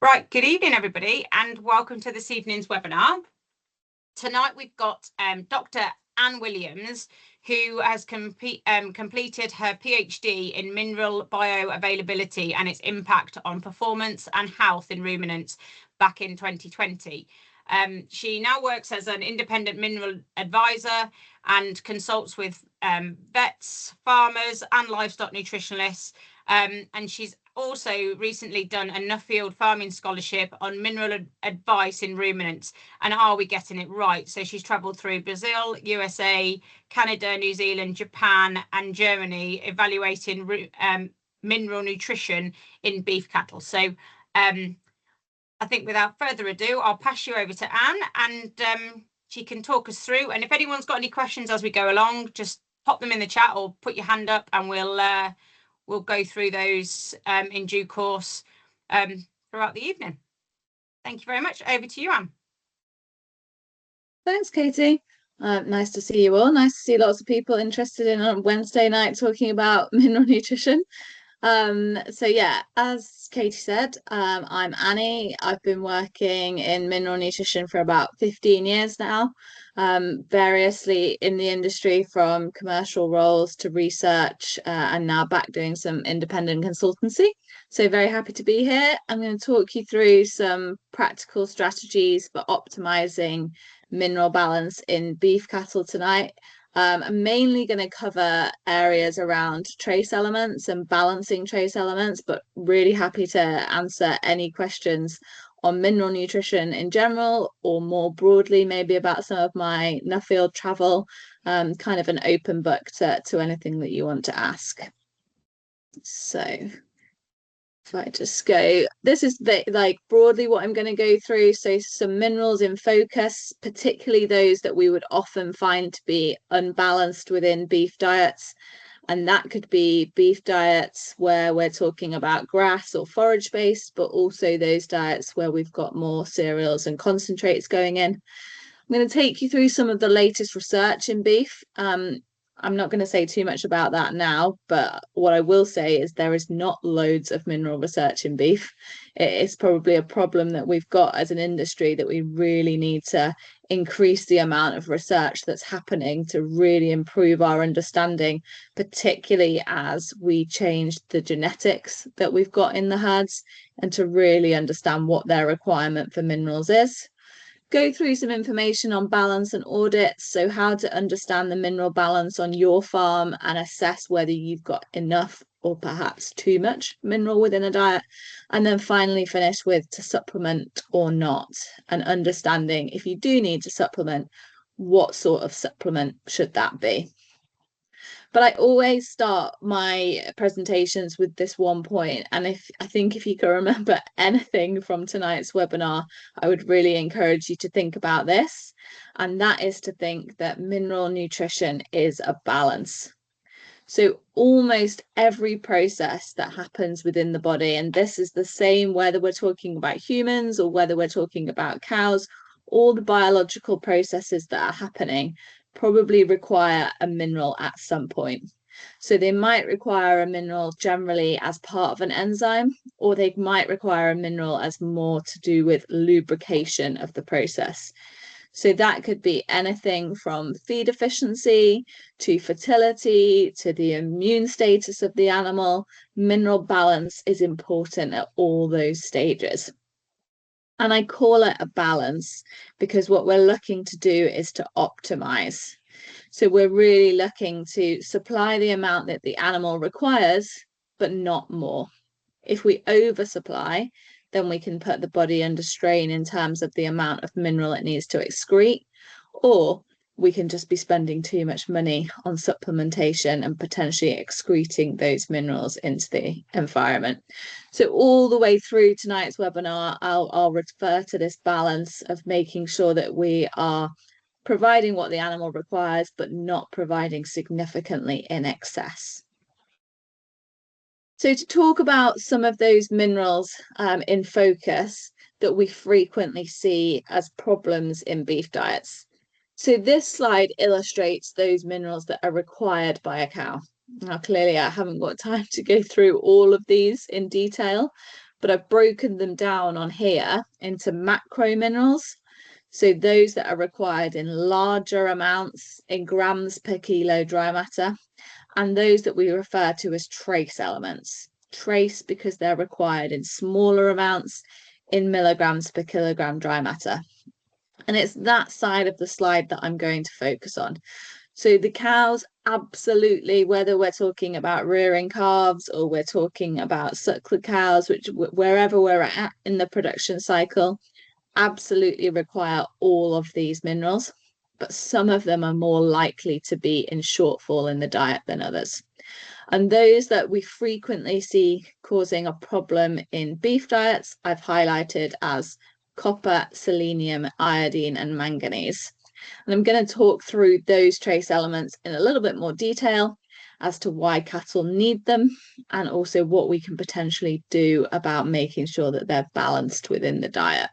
Right, good evening, everybody, and welcome to this evening's webinar. Tonight we've got Dr. Anne Williams, who has completed her PhD in mineral bioavailability and its impact on performance and health in ruminants back in 2020. She now works as an independent mineral advisor and consults with vets, farmers and livestock nutritionalists, and she's also recently done a Nuffield farming scholarship on mineral advice in ruminants and are we getting it right. So she's travelled through Brazil, USA, Canada, New Zealand, Japan and Germany evaluating mineral nutrition in beef cattle. So I think without further ado, I'll pass you over to Anne and she can talk us through. And if anyone's got any questions as we go along, just pop them in the chat or put your hand up and we'll go through those in due course throughout the evening. Thank you very much. Over to you, Anne. Thanks, Katie. Nice to see you all. Nice to see lots of people interested in on Wednesday night talking about mineral nutrition. So yeah, as Katie said, I'm Annie. I've been working in mineral nutrition for about 15 years now, variously in the industry from commercial roles to research, and now back doing some independent consultancy. So very happy to be here. I'm going to talk you through some practical strategies for optimizing mineral balance in beef cattle tonight. I'm mainly going to cover areas around trace elements and balancing trace elements, but really happy to answer any questions on mineral nutrition in general, or more broadly, maybe about some of my Nuffield travel, kind of an open book to anything that you want to ask. So if I just go, this is like broadly what I'm going to go through. So some minerals in focus, particularly those that we would often find to be unbalanced within beef diets. And that could be beef diets where we're talking about grass or forage based, but also those diets where we've got more cereals and concentrates going in. I'm going to take you through some of the latest research in beef. I'm not going to say too much about that now, but what I will say is there is not loads of mineral research in beef. It's probably a problem that we've got as an industry, that we really need to increase the amount of research that's happening to really improve our understanding, particularly as we change the genetics that we've got in the herds, and to really understand what their requirement for minerals is. Go through some information on balance and audits, so how to understand the mineral balance on your farm and assess whether you've got enough or perhaps too much mineral within a diet, and then finally finish with to supplement or not, and understanding if you do need to supplement, what sort of supplement should that be. But I always start my presentations with this one point, and I think if you can remember anything from tonight's webinar, I would really encourage you to think about this, and that is to think that mineral nutrition is a balance. So almost every process that happens within the body, and this is the same whether we're talking about humans or whether we're talking about cows, all the biological processes that are happening probably require a mineral at some point. So they might require a mineral generally as part of an enzyme, or they might require a mineral as more to do with lubrication of the process. So that could be anything from feed efficiency to fertility to the immune status of the animal. Mineral balance is important at all those stages. And I call it a balance because what we're looking to do is to optimize. So we're really looking to supply the amount that the animal requires, but not more. If we oversupply, then we can put the body under strain in terms of the amount of mineral it needs to excrete, or we can just be spending too much money on supplementation and potentially excreting those minerals into the environment. So all the way through tonight's webinar, I'll refer to this balance of making sure that we are providing what the animal requires, but not providing significantly in excess. So to talk about some of those minerals in focus that we frequently see as problems in beef diets. So this slide illustrates those minerals that are required by a cow. Now, clearly, I haven't got time to go through all of these in detail, but I've broken them down on here into macro minerals. So those that are required in larger amounts in grams per kilo dry matter, and those that we refer to as trace elements. Trace because they're required in smaller amounts in milligrams per kilogram dry matter. And it's that side of the slide that I'm going to focus on. So the cows, absolutely, whether we're talking about rearing calves or we're talking about suckler cows, which wherever we're at in the production cycle, absolutely require all of these minerals, but some of them are more likely to be in shortfall in the diet than others. And those that we frequently see causing a problem in beef diets, I've highlighted as copper, selenium, iodine, and manganese. And I'm going to talk through those trace elements in a little bit more detail as to why cattle need them, and also what we can potentially do about making sure that they're balanced within the diet.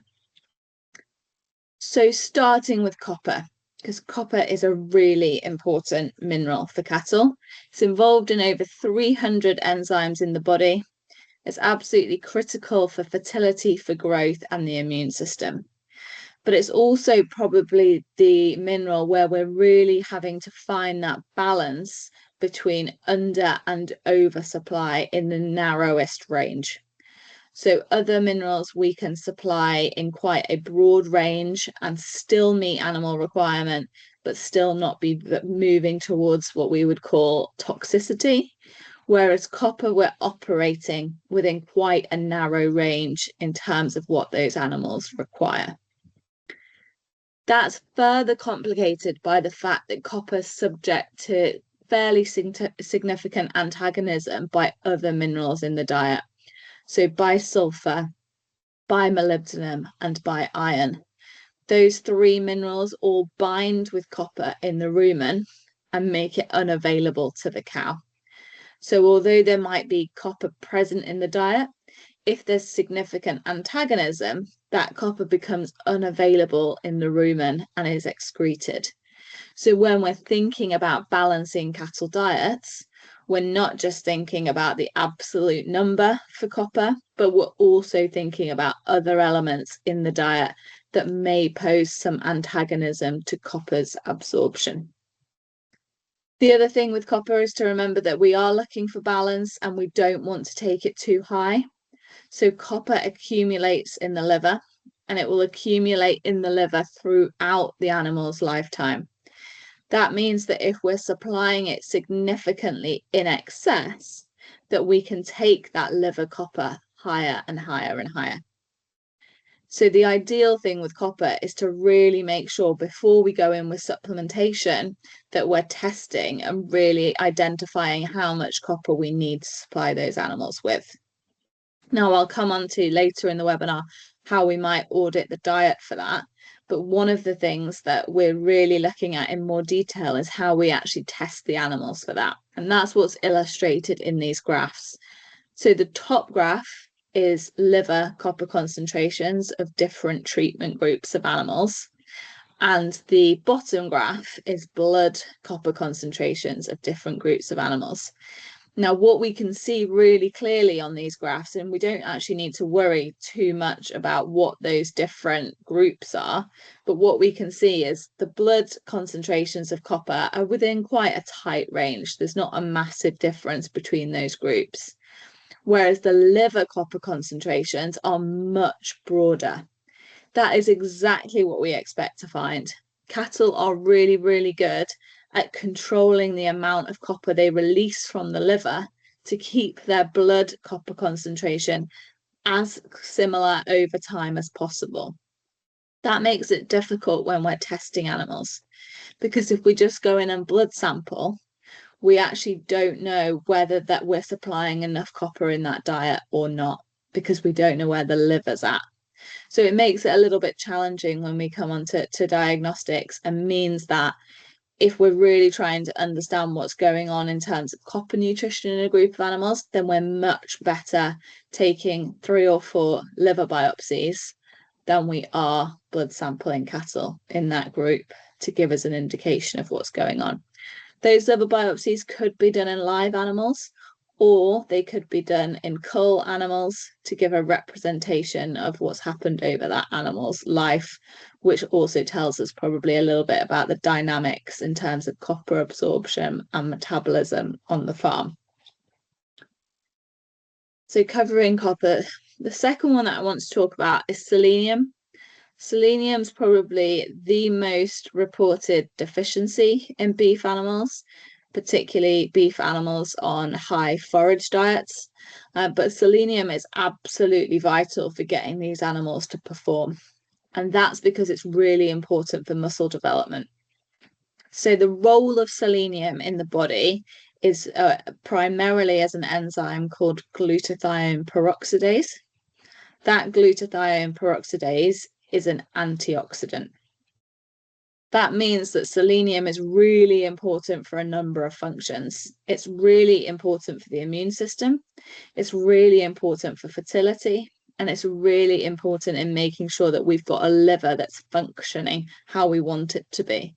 So starting with copper, because copper is a really important mineral for cattle. It's involved in over 300 enzymes in the body. It's absolutely critical for fertility, for growth, and the immune system. But it's also probably the mineral where we're really having to find that balance between under and oversupply in the narrowest range. So other minerals we can supply in quite a broad range and still meet animal requirement, but still not be moving towards what we would call toxicity. Whereas copper, we're operating within quite a narrow range in terms of what those animals require. That's further complicated by the fact that copper is subject to fairly significant antagonism by other minerals in the diet. So by sulfur, by molybdenum, and by iron. Those three minerals all bind with copper in the rumen and make it unavailable to the cow. So although there might be copper present in the diet, if there's significant antagonism, that copper becomes unavailable in the rumen and is excreted. So when we're thinking about balancing cattle diets, we're not just thinking about the absolute number for copper, but we're also thinking about other elements in the diet that may pose some antagonism to copper's absorption. The other thing with copper is to remember that we are looking for balance and we don't want to take it too high. So copper accumulates in the liver, and it will accumulate in the liver throughout the animal's lifetime. That means that if we're supplying it significantly in excess, that we can take that liver copper higher and higher and higher. So the ideal thing with copper is to really make sure before we go in with supplementation that we're testing and really identifying how much copper we need to supply those animals with. Now, I'll come on to later in the webinar how we might audit the diet for that. But one of the things that we're really looking at in more detail is how we actually test the animals for that. And that's what's illustrated in these graphs. So the top graph is liver copper concentrations of different treatment groups of animals. And the bottom graph is blood copper concentrations of different groups of animals. Now, what we can see really clearly on these graphs, and we don't actually need to worry too much about what those different groups are, but what we can see is the blood concentrations of copper are within quite a tight range. There's not a massive difference between those groups, whereas the liver copper concentrations are much broader. That is exactly what we expect to find. Cattle are really, really good at controlling the amount of copper they release from the liver to keep their blood copper concentration as similar over time as possible. That makes it difficult when we're testing animals, because if we just go in and blood sample, we actually don't know whether that we're supplying enough copper in that diet or not, because we don't know where the liver's at. So it makes it a little bit challenging when we come on to diagnostics, and means that if we're really trying to understand what's going on in terms of copper nutrition in a group of animals, then we're much better taking 3 or 4 liver biopsies than we are blood sampling cattle in that group to give us an indication of what's going on. Those liver biopsies could be done in live animals, or they could be done in cull animals to give a representation of what's happened over that animal's life, which also tells us probably a little bit about the dynamics in terms of copper absorption and metabolism on the farm. So covering copper, the second one that I want to talk about is selenium. Selenium is probably the most reported deficiency in beef animals, particularly beef animals on high forage diets. But selenium is absolutely vital for getting these animals to perform. And that's because it's really important for muscle development. So the role of selenium in the body is primarily as an enzyme called glutathione peroxidase. That glutathione peroxidase is an antioxidant. That means that selenium is really important for a number of functions. It's really important for the immune system. It's really important for fertility. And it's really important in making sure that we've got a liver that's functioning how we want it to be.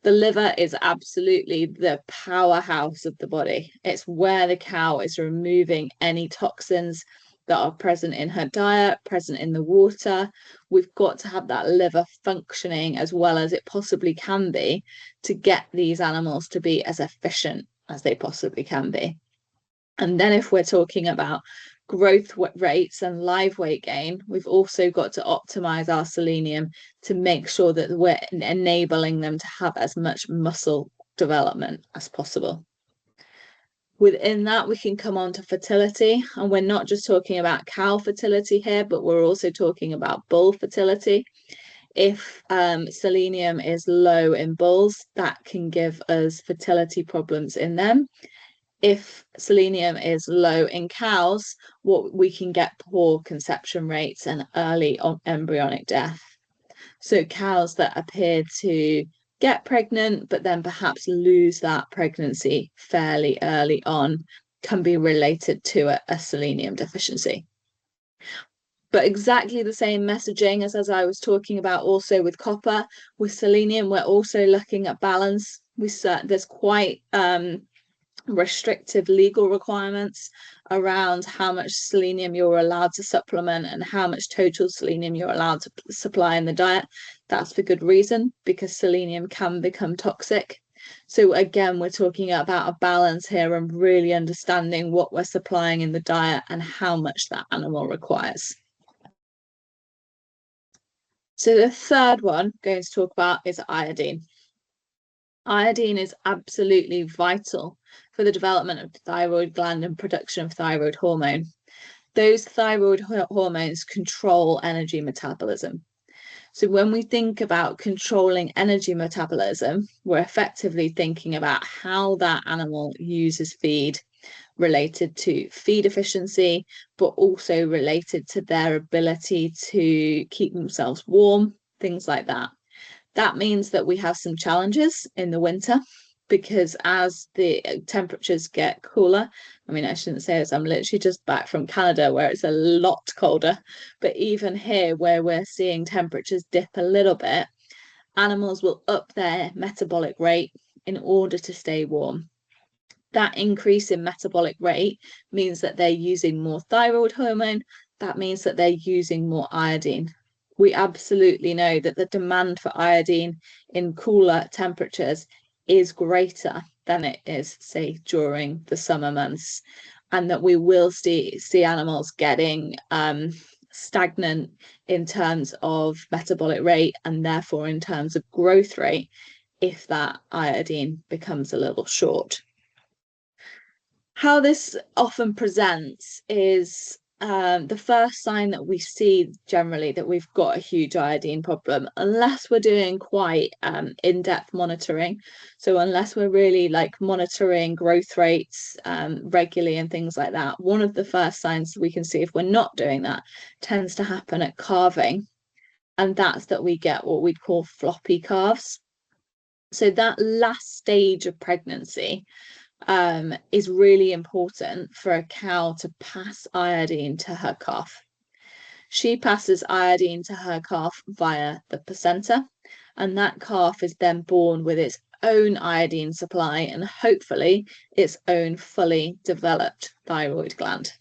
The liver is absolutely the powerhouse of the body. It's where the cow is removing any toxins that are present in her diet, present in the water. We've got to have that liver functioning as well as it possibly can be to get these animals to be as efficient as they possibly can be. And then if we're talking about growth rates and live weight gain, we've also got to optimize our selenium to make sure that we're enabling them to have as much muscle development as possible. Within that, we can come on to fertility, and we're not just talking about cow fertility here, but we're also talking about bull fertility. If selenium is low in bulls, that can give us fertility problems in them. If selenium is low in cows, what we can get poor conception rates and early embryonic death. So cows that appear to get pregnant, but then perhaps lose that pregnancy fairly early on, can be related to a selenium deficiency. But exactly the same messaging as I was talking about also with copper, with selenium, we're also looking at balance. There's quite restrictive legal requirements around how much selenium you're allowed to supplement and how much total selenium you're allowed to supply in the diet. That's for good reason, because selenium can become toxic. So again, we're talking about a balance here and really understanding what we're supplying in the diet and how much that animal requires. So the third one I'm going to talk about is iodine. Iodine is absolutely vital for the development of the thyroid gland and production of thyroid hormone. Those thyroid hormones control energy metabolism. So when we think about controlling energy metabolism, we're effectively thinking about how that animal uses feed, related to feed efficiency, but also related to their ability to keep themselves warm, things like that. That means that we have some challenges in the winter, because as the temperatures get cooler, I mean, I shouldn't say this, I'm literally just back from Canada where it's a lot colder, but even here where we're seeing temperatures dip a little bit, animals will up their metabolic rate in order to stay warm. That increase in metabolic rate means that they're using more thyroid hormone. That means that they're using more iodine. We absolutely know that the demand for iodine in cooler temperatures is greater than it is, say, during the summer months, and that we will see animals getting stagnant in terms of metabolic rate and therefore in terms of growth rate if that iodine becomes a little short. How this often presents is the first sign that we see generally that we've got a huge iodine problem, unless we're doing quite in-depth monitoring. So unless we're really like monitoring growth rates regularly and things like that, one of the first signs we can see if we're not doing that tends to happen at calving. And that's that we get what we'd call floppy calves. So that last stage of pregnancy is really important for a cow to pass iodine to her calf. She passes iodine to her calf via the placenta, and that calf is then born with its own iodine supply and hopefully its own fully developed thyroid gland.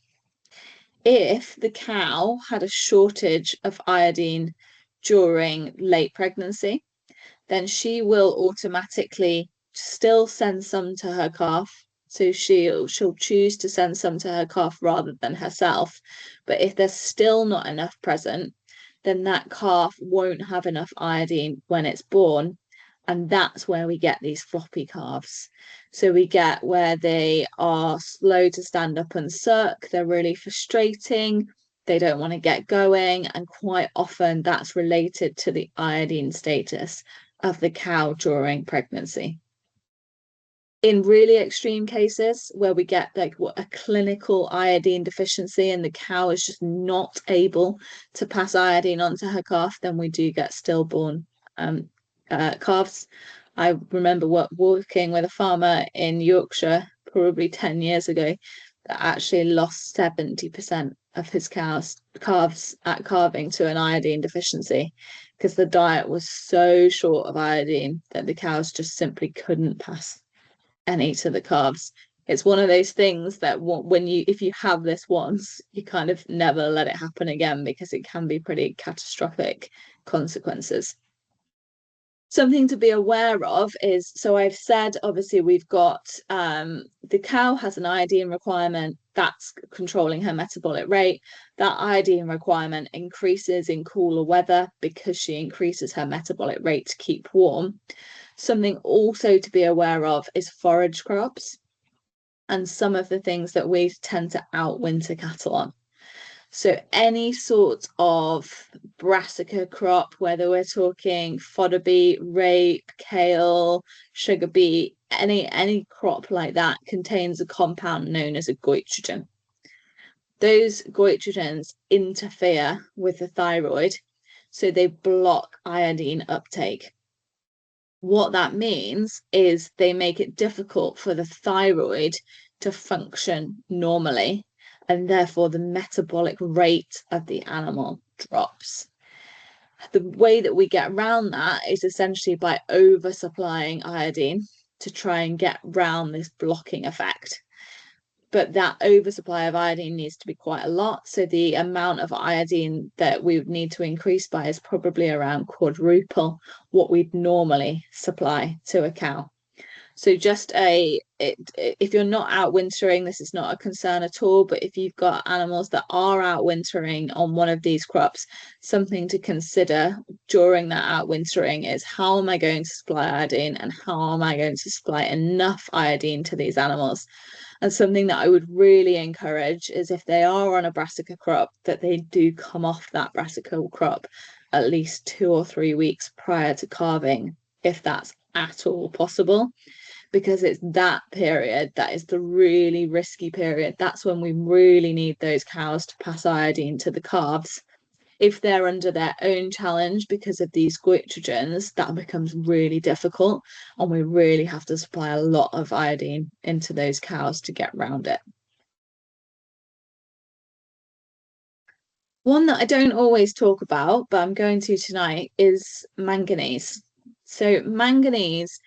If the cow had a shortage of iodine during late pregnancy, then she will automatically still send some to her calf. So she'll choose to send some to her calf rather than herself. But if there's still not enough present, then that calf won't have enough iodine when it's born. And that's where we get these floppy calves. So we get where they are slow to stand up and suck, they're really frustrating, they don't want to get going, and quite often that's related to the iodine status of the cow during pregnancy. In really extreme cases where we get like a clinical iodine deficiency and the cow is just not able to pass iodine onto her calf, then we do get stillborn calves. I remember working with a farmer in Yorkshire probably 10 years ago that actually lost 70% of his calves at calving to an iodine deficiency because the diet was so short of iodine that the cows just simply couldn't pass any to the calves. It's one of those things that if you have this once, you kind of never let it happen again because it can be pretty catastrophic consequences. Something to be aware of is, so I've said, obviously, we've got the cow has an iodine requirement that's controlling her metabolic rate. That iodine requirement increases in cooler weather because she increases her metabolic rate to keep warm. Something also to be aware of is forage crops and some of the things that we tend to outwinter cattle on. So any sort of brassica crop, whether we're talking fodder beet, rape, kale, sugar beet, any crop like that contains a compound known as a goitrogen. Those goitrogens interfere with the thyroid, so they block iodine uptake. What that means is they make it difficult for the thyroid to function normally, and therefore the metabolic rate of the animal drops. The way that we get around that is essentially by oversupplying iodine to try and get around this blocking effect. But that oversupply of iodine needs to be quite a lot. So the amount of iodine that we would need to increase by is probably around quadruple what we'd normally supply to a cow. So just if you're not out wintering, this is not a concern at all. But if you've got animals that are out wintering on one of these crops, something to consider during that out wintering is how am I going to supply iodine and how am I going to supply enough iodine to these animals? And something that I would really encourage is if they are on a brassica crop, that they do come off that brassica crop at least 2 or 3 weeks prior to calving, if that's at all possible, because it's that period that is the really risky period. That's when we really need those cows to pass iodine to the calves. If they're under their own challenge because of these goitrogens, that becomes really difficult, and we really have to supply a lot of iodine into those cows to get around it. One that I don't always talk about, but I'm going to tonight, is manganese. So manganese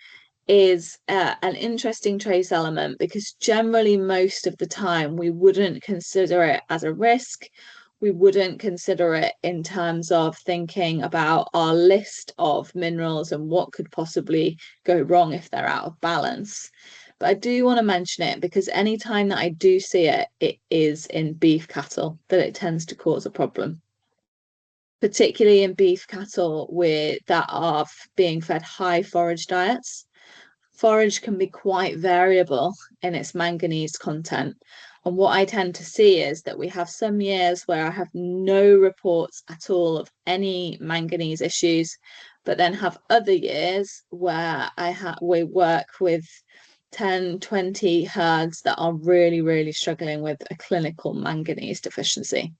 is an interesting trace element because generally most of the time we wouldn't consider it as a risk. We wouldn't consider it in terms of thinking about our list of minerals and what could possibly go wrong if they're out of balance. But I do want to mention it because anytime that I do see it, it is in beef cattle that it tends to cause a problem. Particularly in beef cattle that are being fed high forage diets. Forage can be quite variable in its manganese content. And what I tend to see is that we have some years where I have no reports at all of any manganese issues, but then have other years where we work with 10, 20 herds that are really, really struggling with a clinical manganese deficiency.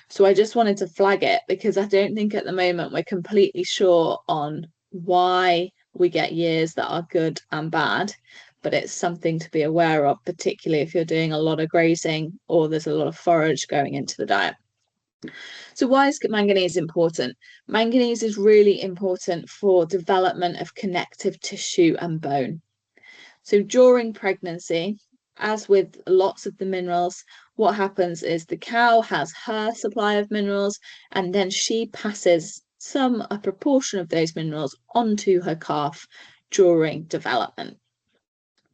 So I just wanted to flag it because I don't think at the moment we're completely sure on why we get years that are good and bad, but it's something to be aware of, particularly if you're doing a lot of grazing or there's a lot of forage going into the diet. So why is manganese important? Manganese is really important for development of connective tissue and bone. So during pregnancy, as with lots of the minerals, what happens is the cow has her supply of minerals, and then she passes a proportion of those minerals onto her calf during development.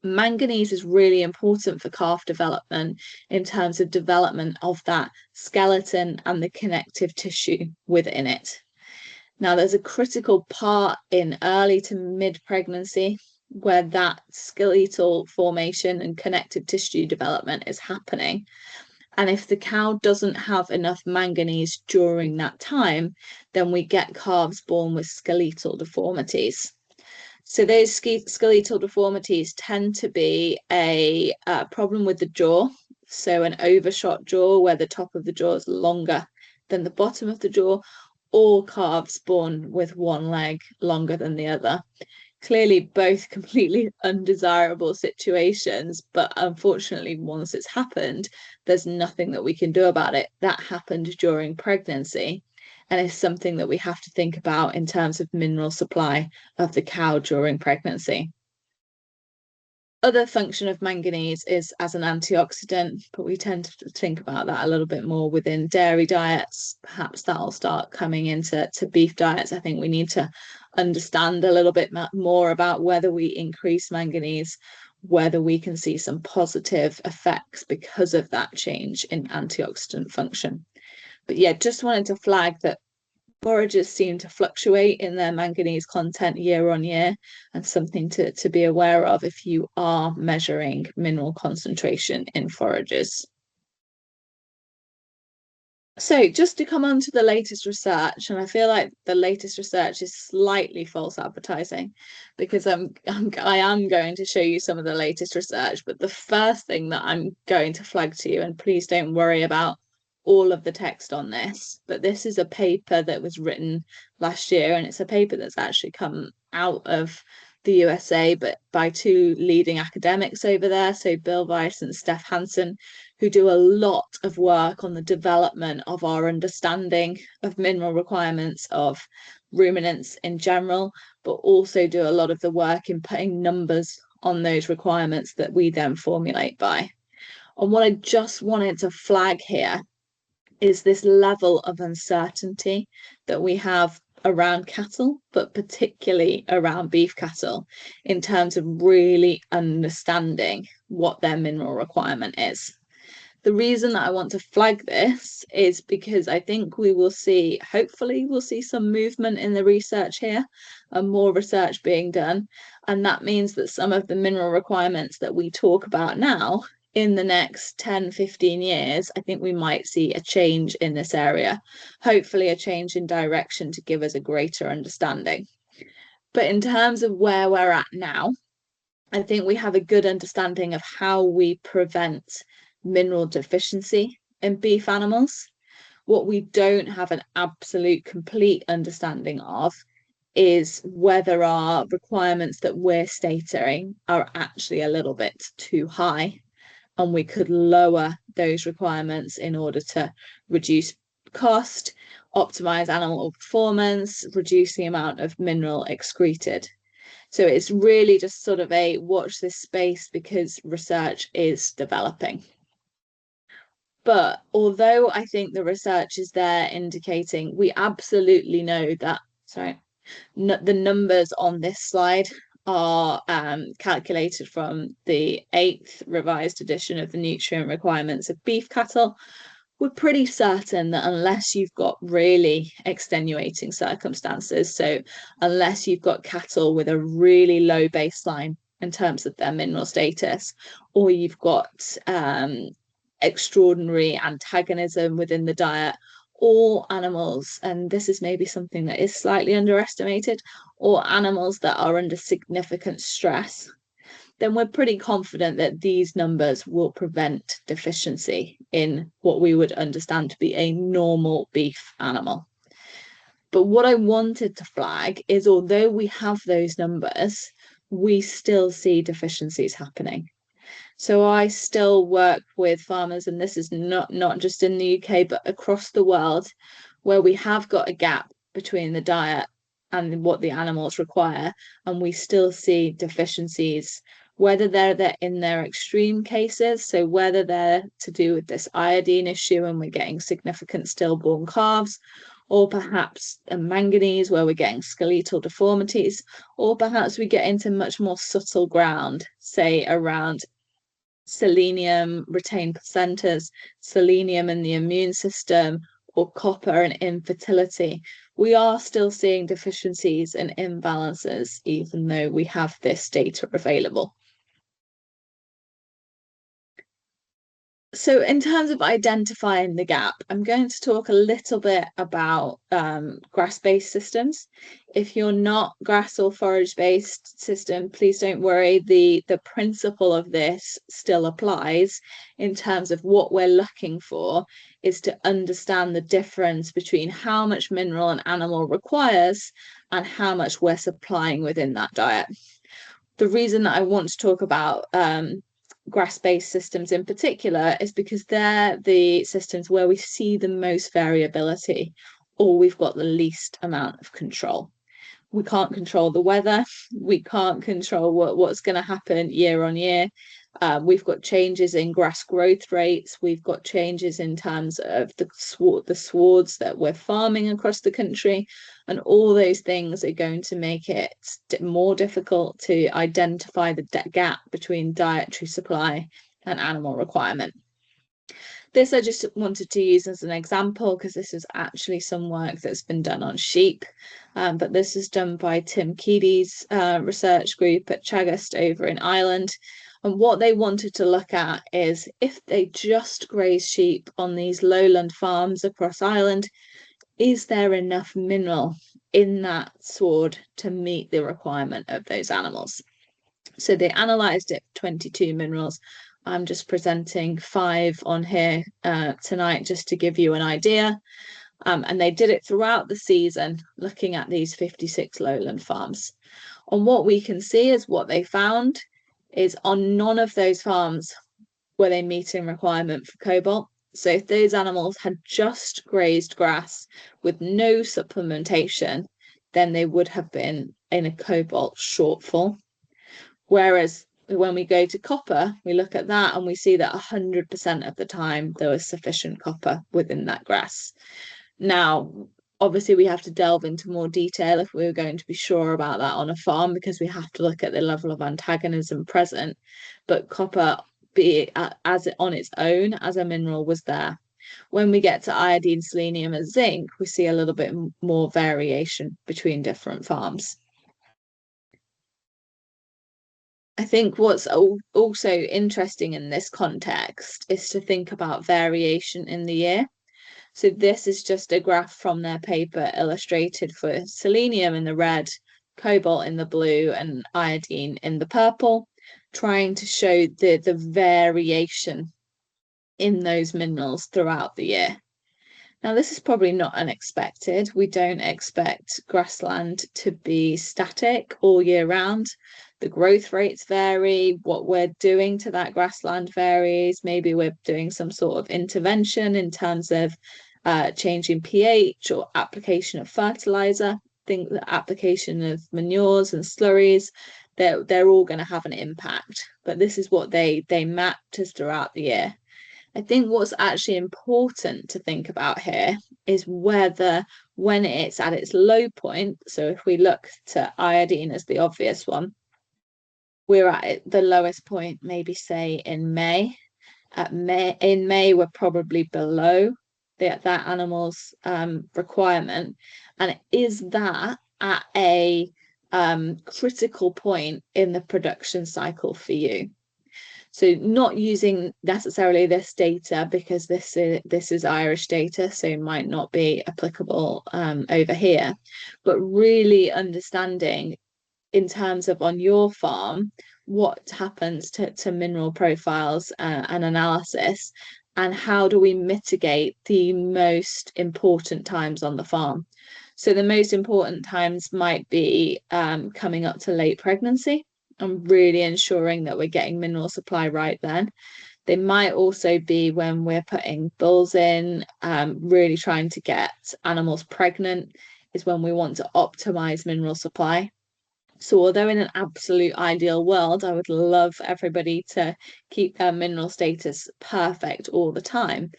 Manganese is really important for calf development in terms of development of that skeleton and the connective tissue within it. Now, there's a critical part in early to mid pregnancy where that skeletal formation and connective tissue development is happening. And if the cow doesn't have enough manganese during that time, then we get calves born with skeletal deformities. So those skeletal deformities tend to be a problem with the jaw. So an overshot jaw where the top of the jaw is longer than the bottom of the jaw, or calves born with one leg longer than the other. Clearly both completely undesirable situations, but unfortunately once it's happened, there's nothing that we can do about it. That happened during pregnancy, and it's something that we have to think about in terms of mineral supply of the cow during pregnancy. Other function of manganese is as an antioxidant, but we tend to think about that a little bit more within dairy diets. Perhaps that'll start coming into beef diets. I think we need to understand a little bit more about whether we increase manganese, whether we can see some positive effects because of that change in antioxidant function. But yeah, just wanted to flag that foragers seem to fluctuate in their manganese content year on year, and something to be aware of if you are measuring mineral concentration in forages. So just to come on to the latest research, and I feel like the latest research is slightly false advertising because I am going to show you some of the latest research, but the first thing that I'm going to flag to you, and please don't worry about all of the text on this, but this is a paper that was written last year, and it's a paper that's actually come out of the USA, but by two leading academics over there, so Bill Weiss and Steph Hansen, who do a lot of work on the development of our understanding of mineral requirements of ruminants in general, but also do a lot of the work in putting numbers on those requirements that we then formulate by. And what I just wanted to flag here is this level of uncertainty that we have around cattle, but particularly around beef cattle, in terms of really understanding what their mineral requirement is. The reason that I want to flag this is because I think we will see, hopefully we'll see some movement in the research here and more research being done. And that means that some of the mineral requirements that we talk about now, in the next 10, 15 years, I think we might see a change in this area, hopefully a change in direction to give us a greater understanding. But in terms of where we're at now, I think we have a good understanding of how we prevent mineral deficiency in beef animals. What we don't have an absolute complete understanding of is whether our requirements that we're stating are actually a little bit too high, and we could lower those requirements in order to reduce cost, optimize animal performance, reduce the amount of mineral excreted. So it's really just sort of a watch this space because research is developing. But although I think the research is there indicating, we absolutely know that, the numbers on this slide are calculated from the 8th revised edition of the nutrient requirements of beef cattle. We're pretty certain that unless you've got really extenuating circumstances, so unless you've got cattle with a really low baseline in terms of their mineral status, or you've got extraordinary antagonism within the diet, or animals, and this is maybe something that is slightly underestimated, or animals that are under significant stress, then we're pretty confident that these numbers will prevent deficiency in what we would understand to be a normal beef animal. But what I wanted to flag is, although we have those numbers, we still see deficiencies happening. So I still work with farmers, and this is not just in the UK, but across the world, where we have got a gap between the diet and what the animals require, and we still see deficiencies, whether they're in their extreme cases, so whether they're to do with this iodine issue and we're getting significant stillborn calves, or perhaps a manganese where we're getting skeletal deformities, or perhaps we get into much more subtle ground, say around selenium, retained placentas, selenium in the immune system, or copper and infertility. We are still seeing deficiencies and imbalances, even though we have this data available. So in terms of identifying the gap, I'm going to talk a little bit about grass-based systems. If you're not grass or forage-based system, please don't worry. The principle of this still applies in terms of what we're looking for is to understand the difference between how much mineral an animal requires and how much we're supplying within that diet. The reason that I want to talk about grass-based systems in particular is because they're the systems where we see the most variability, or we've got the least amount of control. We can't control the weather, we can't control what's going to happen year on year. We've got changes in grass growth rates, we've got changes in terms of the swards that we're farming across the country, and all those things are going to make it more difficult to identify the gap between dietary supply and animal requirement. This I just wanted to use as an example because this is actually some work that's been done on sheep, but this is done by Tim Keady's research group at Chagast over in Ireland. And what they wanted to look at is if they just graze sheep on these lowland farms across Ireland, is there enough mineral in that sward to meet the requirement of those animals? So they analysed it for 22 minerals. I'm just presenting 5 on here tonight just to give you an idea. And they did it throughout the season, looking at these 56 lowland farms. And what we can see is what they found is on none of those farms were they meeting requirement for cobalt. So if those animals had just grazed grass with no supplementation, then they would have been in a cobalt shortfall. Whereas when we go to copper, we look at that and we see that 100% of the time there was sufficient copper within that grass. Now, obviously, we have to delve into more detail if we were going to be sure about that on a farm, because we have to look at the level of antagonism present. But copper, be it as it on its own as a mineral, was there. When we get to iodine, selenium, and zinc, we see a little bit more variation between different farms. I think what's also interesting in this context is to think about variation in the year. So this is just a graph from their paper illustrated for selenium in the red, cobalt in the blue, and iodine in the purple, trying to show the variation in those minerals throughout the year. Now, this is probably not unexpected. We don't expect grassland to be static all year round. The growth rates vary. What we're doing to that grassland varies. Maybe we're doing some sort of intervention in terms of changing pH or application of fertilizer. I think the application of manures and slurries, they're all going to have an impact. But this is what they mapped as throughout the year. I think what's actually important to think about here is whether when it's at its low point, so if we look to iodine as the obvious one, we're at the lowest point, maybe say in May. In May, we're probably below that animal's requirement. And is that at a critical point in the production cycle for you? So not using necessarily this data because this is Irish data, so it might not be applicable over here, but really understanding in terms of on your farm, what happens to mineral profiles and analysis, and how do we mitigate the most important times on the farm. So the most important times might be coming up to late pregnancy. and really ensuring that we're getting mineral supply right then. They might also be when we're putting bulls in, really trying to get animals pregnant is when we want to optimize mineral supply. So although in an absolute ideal world, I would love everybody to keep their mineral status perfect all the time,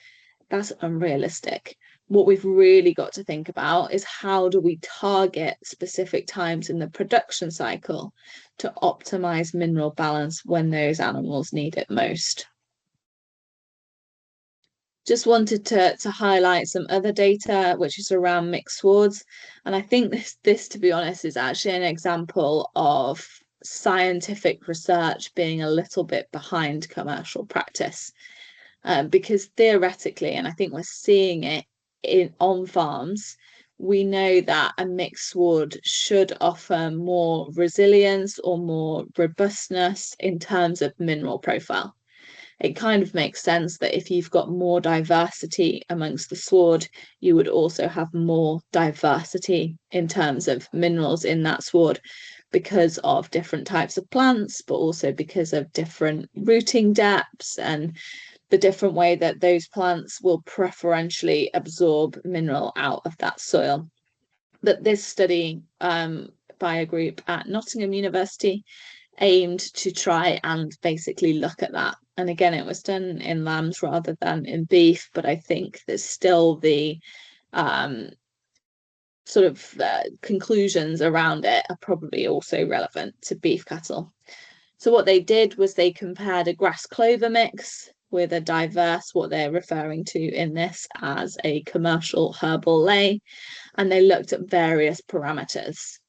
that's unrealistic. What we've really got to think about is how do we target specific times in the production cycle to optimize mineral balance when those animals need it most. Just wanted to highlight some other data, which is around mixed swards. And I think this, to be honest, is actually an example of scientific research being a little bit behind commercial practice. Because theoretically, and I think we're seeing it on farms, we know that a mixed sward should offer more resilience or more robustness in terms of mineral profile. It kind of makes sense that if you've got more diversity amongst the sward, you would also have more diversity in terms of minerals in that sward because of different types of plants, but also because of different rooting depths and the different way that those plants will preferentially absorb mineral out of that soil. But this study by a group at Nottingham University aimed to try and basically look at that. And again, it was done in lambs rather than in beef, but I think there's still the conclusions around it are probably also relevant to beef cattle. So what they did was they compared a grass clover mix with a diverse, what they're referring to in this as a commercial herbal lay, and they looked at various parameters.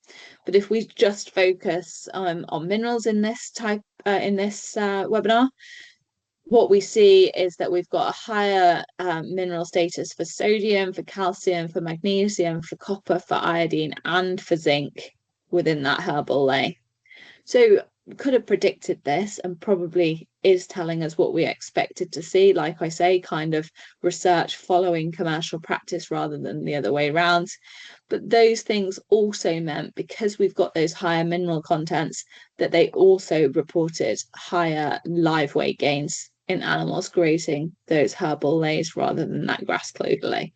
But if we just focus on minerals in this webinar, what we see is that we've got a higher mineral status for sodium, for calcium, for magnesium, for copper, for iodine, and for zinc within that herbal lay. So could have predicted this and probably is telling us what we expected to see. Like I say, kind of research following commercial practice rather than the other way around. But those things also meant, because we've got those higher mineral contents, that they also reported higher live weight gains in animals grazing those herbal lays rather than that grass clover lay.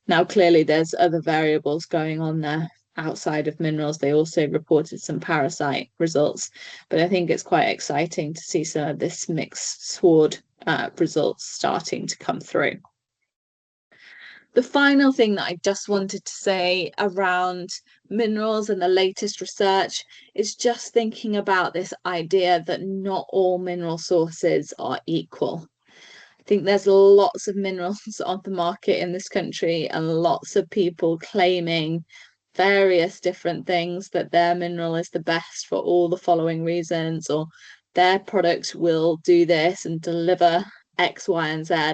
Now, clearly there's other variables going on there outside of minerals. They also reported some parasite results, but I think it's quite exciting to see some of this mixed sward results starting to come through. The final thing that I just wanted to say around minerals and the latest research is just thinking about this idea that not all mineral sources are equal. I think there's lots of minerals on the market in this country and lots of people claiming various different things, that their mineral is the best for all the following reasons, or their product will do this and deliver X, Y, and Z.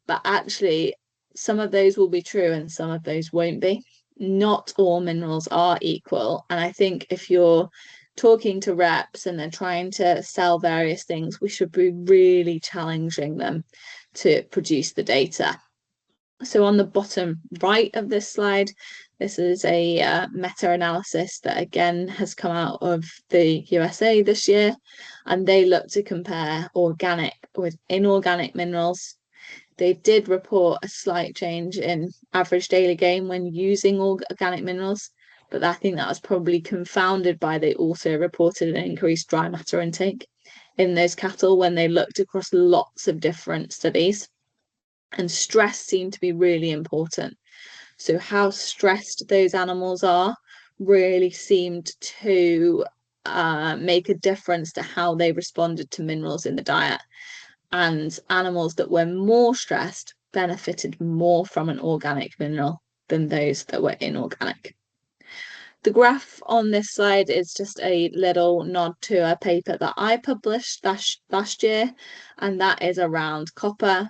But actually, some of those will be true and some of those won't be. Not all minerals are equal. And I think if you're talking to reps and they're trying to sell various things, we should be really challenging them to produce the data. So on the bottom right of this slide, this is a meta-analysis that again has come out of the USA this year, and they look to compare organic with inorganic minerals. They did report a slight change in average daily gain when using organic minerals, but I think that was probably confounded by they also reported an increased dry matter intake in those cattle when they looked across lots of different studies. And stress seemed to be really important. So how stressed those animals are really seemed to make a difference to how they responded to minerals in the diet. And animals that were more stressed benefited more from an organic mineral than those that were inorganic. The graph on this slide is just a little nod to a paper that I published last year, and that is around copper.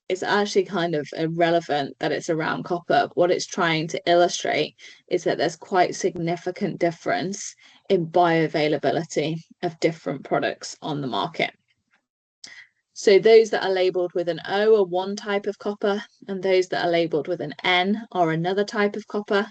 It's actually kind of irrelevant that it's around copper. What it's trying to illustrate is that there's quite significant difference in bioavailability of different products on the market. So those that are labelled with an O are one type of copper, and those that are labelled with an N are another type of copper.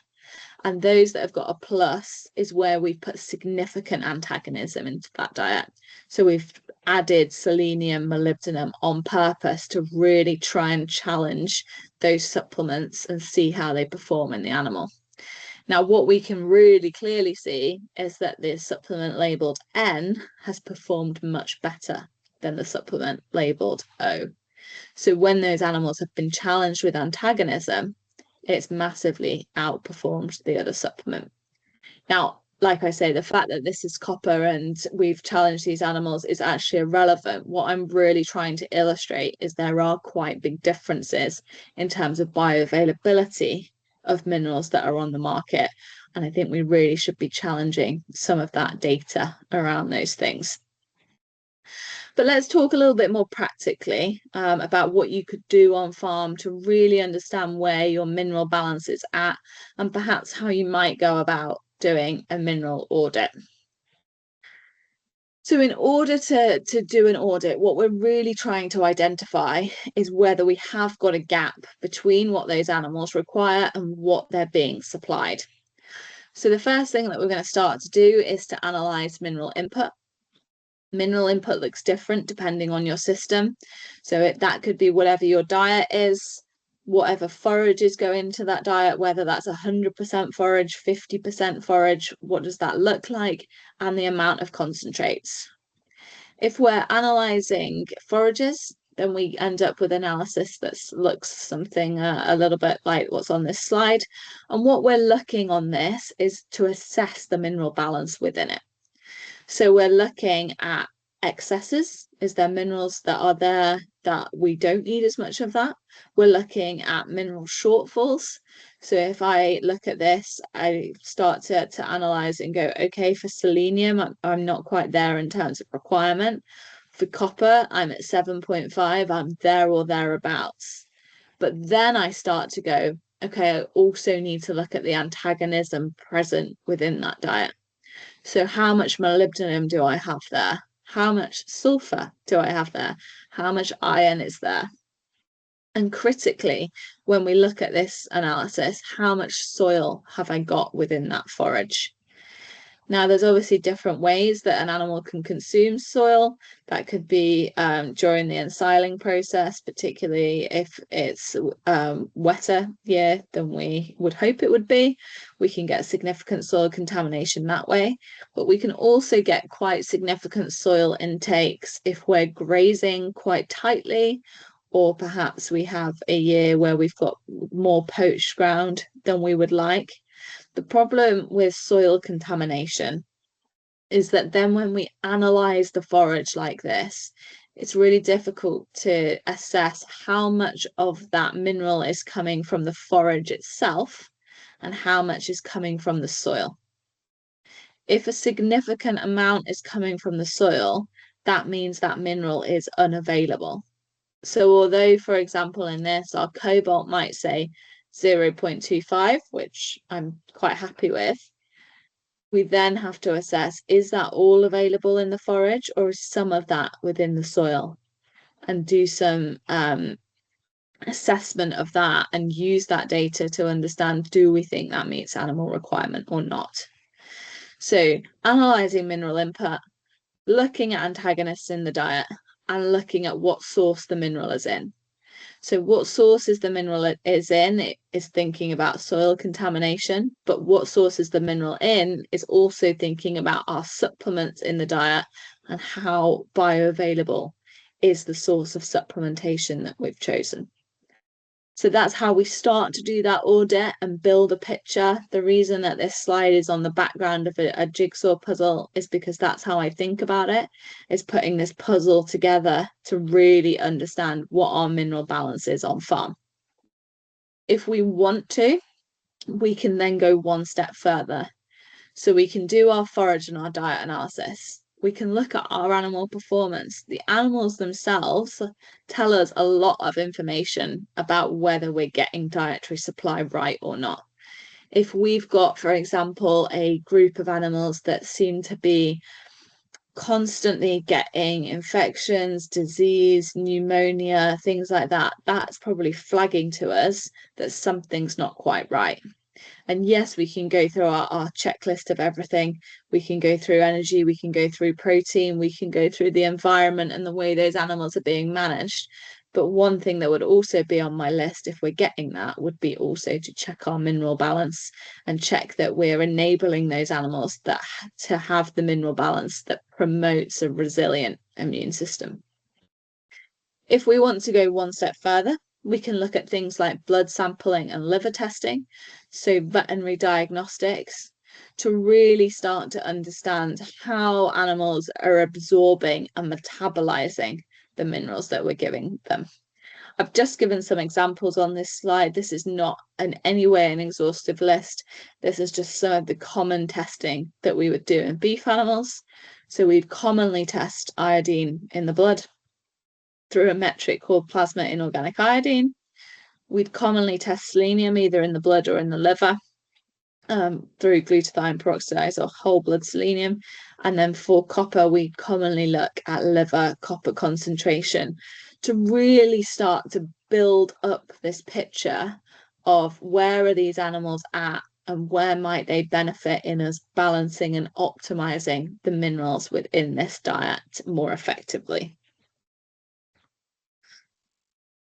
And those that have got a plus is where we put significant antagonism into that diet. So we've added selenium, molybdenum on purpose to really try and challenge those supplements and see how they perform in the animal. Now, what we can really clearly see is that the supplement labeled N has performed much better than the supplement labeled O. So when those animals have been challenged with antagonism, it's massively outperformed the other supplement. Now, like I say, the fact that this is copper and we've challenged these animals is actually irrelevant. What I'm really trying to illustrate is there are quite big differences in terms of bioavailability of minerals that are on the market. And I think we really should be challenging some of that data around those things. But let's talk a little bit more practically about what you could do on farm to really understand where your mineral balance is at and perhaps how you might go about doing a mineral audit. So in order to do an audit, what we're really trying to identify is whether we have got a gap between what those animals require and what they're being supplied. So the first thing that we're going to start to do is to analyze mineral input. Mineral input looks different depending on your system. So that could be whatever your diet is, whatever forages go into that diet, whether that's 100% forage, 50% forage, what does that look like, and the amount of concentrates. If we're analysing forages, then we end up with analysis that looks something a little bit like what's on this slide. And what we're looking on this is to assess the mineral balance within it. So we're looking at excesses. Is there minerals that are there that we don't need as much of that? We're looking at mineral shortfalls. So if I look at this, I start to analyze and go, okay, for selenium, I'm not quite there in terms of requirement. For copper, I'm at 7.5, I'm there or thereabouts. But then I start to go, okay, I also need to look at the antagonism present within that diet. So how much molybdenum do I have there? How much sulfur do I have there? How much iron is there? And critically, when we look at this analysis, how much soil have I got within that forage? Now, there's obviously different ways that an animal can consume soil. That could be during the ensiling process, particularly if it's wetter year than we would hope it would be. We can get significant soil contamination that way, but we can also get quite significant soil intakes if we're grazing quite tightly, or perhaps we have a year where we've got more poached ground than we would like. The problem with soil contamination is that then when we analyze the forage like this, it's really difficult to assess how much of that mineral is coming from the forage itself and how much is coming from the soil. If a significant amount is coming from the soil, that means that mineral is unavailable. So although, for example, in this, our cobalt might say 0.25, which I'm quite happy with, we then have to assess, is that all available in the forage or is some of that within the soil? And do some assessment of that and use that data to understand, do we think that meets animal requirement or not? So analysing mineral input, looking at antagonists in the diet, and looking at what source the mineral is in. So what sources the mineral is in, it is thinking about soil contamination, but what sources the mineral in is also thinking about our supplements in the diet and how bioavailable is the source of supplementation that we've chosen. So that's how we start to do that audit and build a picture. The reason that this slide is on the background of a jigsaw puzzle is because that's how I think about it, is putting this puzzle together to really understand what our mineral balance is on farm. If we want to, we can then go one step further. So we can do our forage and our diet analysis. We can look at our animal performance. The animals themselves tell us a lot of information about whether we're getting dietary supply right or not. If we've got, for example, a group of animals that seem to be constantly getting infections, disease, pneumonia, things like that, that's probably flagging to us that something's not quite right. And yes, we can go through our checklist of everything. We can go through energy, we can go through protein, we can go through the environment and the way those animals are being managed. But one thing that would also be on my list, if we're getting that, would be also to check our mineral balance and check that we're enabling those animals to have the mineral balance that promotes a resilient immune system. If we want to go one step further, we can look at things like blood sampling and liver testing, so veterinary diagnostics, to really start to understand how animals are absorbing and metabolizing the minerals that we're giving them. I've just given some examples on this slide. This is not in any way an exhaustive list. This is just some of the common testing that we would do in beef animals. So we'd commonly test iodine in the blood through a metric called plasma inorganic iodine. We'd commonly test selenium either in the blood or in the liver through glutathione peroxidase or whole blood selenium. And then for copper, we commonly look at liver copper concentration to really start to build up this picture of where are these animals at and where might they benefit in us balancing and optimizing the minerals within this diet more effectively.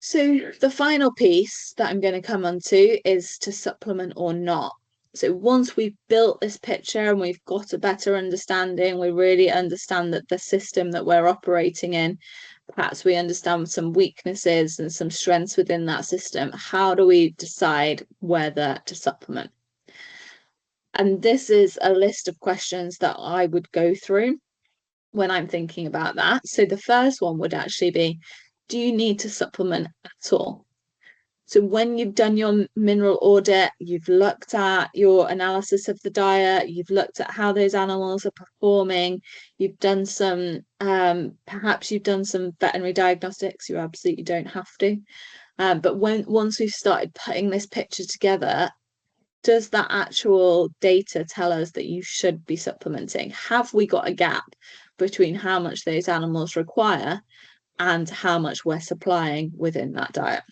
So the final piece that I'm going to come on to is to supplement or not. So once we've built this picture and we've got a better understanding, we really understand that the system that we're operating in, perhaps we understand some weaknesses and some strengths within that system, how do we decide whether to supplement? And this is a list of questions that I would go through when I'm thinking about that. So the first one would actually be, do you need to supplement at all? So when you've done your mineral audit, you've looked at your analysis of the diet, you've looked at how those animals are performing, you've done some, perhaps you've done some veterinary diagnostics, you absolutely don't have to. But once we've started putting this picture together, does that actual data tell us that you should be supplementing? Have we got a gap between how much those animals require and how much we're supplying within that diet?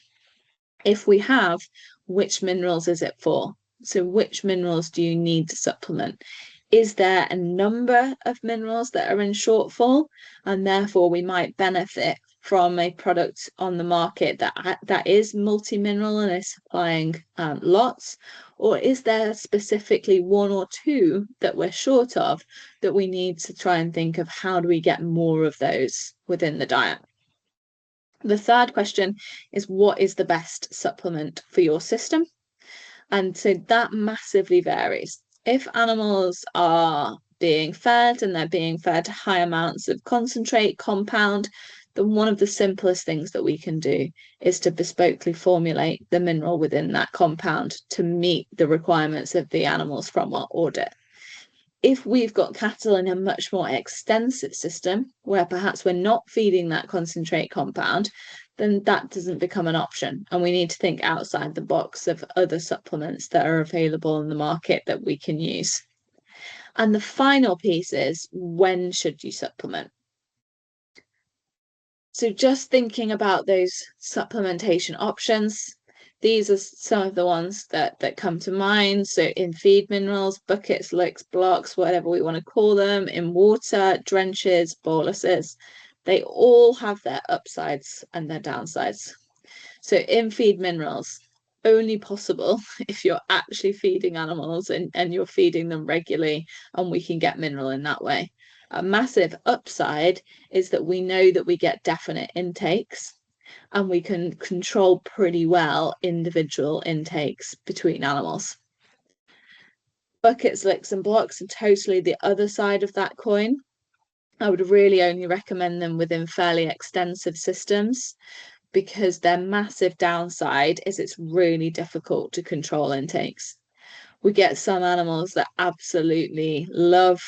If we have, which minerals is it for? So which minerals do you need to supplement? Is there a number of minerals that are in shortfall and therefore we might benefit from a product on the market that is multi-mineral and is supplying lots? Or is there specifically one or two that we're short of that we need to try and think of how do we get more of those within the diet? The third question is, what is the best supplement for your system? And so that massively varies. If animals are being fed and they're being fed high amounts of concentrate compound, then one of the simplest things that we can do is to bespokely formulate the mineral within that compound to meet the requirements of the animals from our audit. If we've got cattle in a much more extensive system where perhaps we're not feeding that concentrate compound, then that doesn't become an option. And we need to think outside the box of other supplements that are available in the market that we can use. And the final piece is, when should you supplement? So just thinking about those supplementation options, these are some of the ones that come to mind. So in feed minerals, buckets, licks, blocks, whatever we want to call them, in water, drenches, boluses, they all have their upsides and their downsides. So in feed minerals, only possible if you're actually feeding animals and you're feeding them regularly, and we can get mineral in that way. A massive upside is that we know that we get definite intakes and we can control pretty well individual intakes between animals. Buckets, licks, and blocks are totally the other side of that coin. I would really only recommend them within fairly extensive systems because their massive downside is it's really difficult to control intakes. We get some animals that absolutely love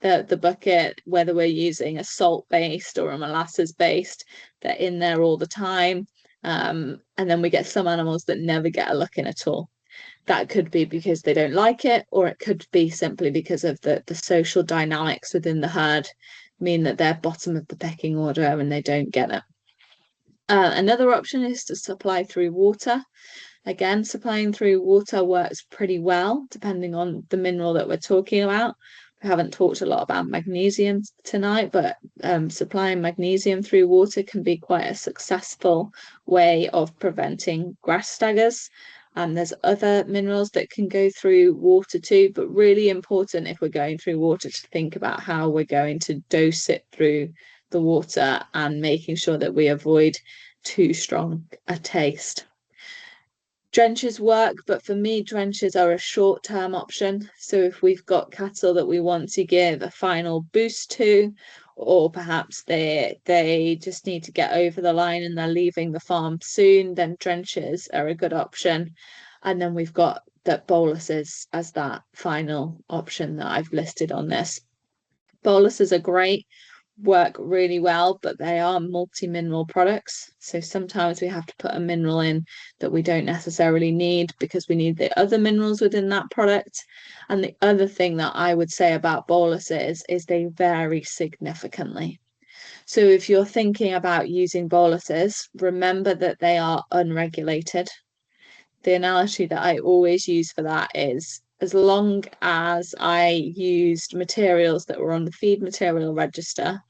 the bucket, whether we're using a salt-based or a molasses-based, they're in there all the time. And then we get some animals that never get a look in at all. That could be because they don't like it, or it could be simply because of the social dynamics within the herd mean that they're bottom of the pecking order and they don't get it. Another option is to supply through water. Again, supplying through water works pretty well, depending on the mineral that we're talking about. We haven't talked a lot about magnesium tonight, but supplying magnesium through water can be quite a successful way of preventing grass staggers. And there's other minerals that can go through water too, but really important if we're going through water to think about how we're going to dose it through the water and making sure that we avoid too strong a taste. Drenches work, but for me, drenches are a short-term option. So if we've got cattle that we want to give a final boost to, or perhaps they just need to get over the line and they're leaving the farm soon, then drenches are a good option. And then we've got that boluses as that final option that I've listed on this. Boluses are great, work really well, but they are multi-mineral products. So sometimes we have to put a mineral in that we don't necessarily need because we need the other minerals within that product. And the other thing that I would say about boluses is they vary significantly. So if you're thinking about using boluses, remember that they are unregulated. The analogy that I always use for that is as long as I used materials that were on the feed material register,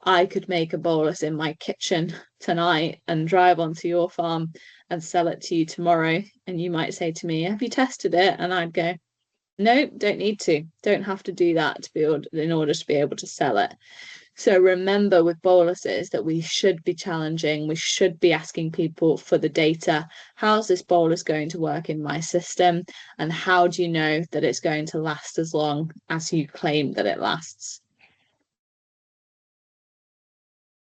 I could make a bolus in my kitchen tonight and drive onto your farm and sell it to you tomorrow. And you might say to me, have you tested it? And I'd go, no, don't need to. Don't have to do that to be able, in order to be able to sell it. So remember with boluses that we should be challenging, we should be asking people for the data. How's this bolus going to work in my system? And how do you know that it's going to last as long as you claim that it lasts?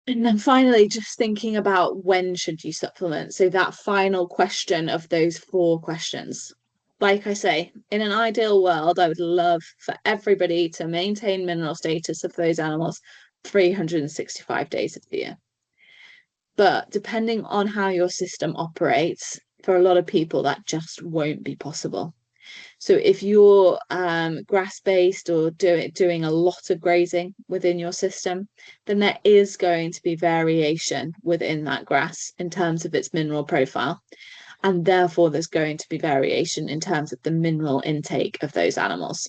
And then finally, just thinking about when should you supplement? So that final question of those 4 questions. Like I say, in an ideal world, I would love for everybody to maintain mineral status of those animals 365 days of the year. But depending on how your system operates, for a lot of people, that just won't be possible. So if you're grass-based or doing a lot of grazing within your system, then there is going to be variation within that grass in terms of its mineral profile. And therefore, there's going to be variation in terms of the mineral intake of those animals.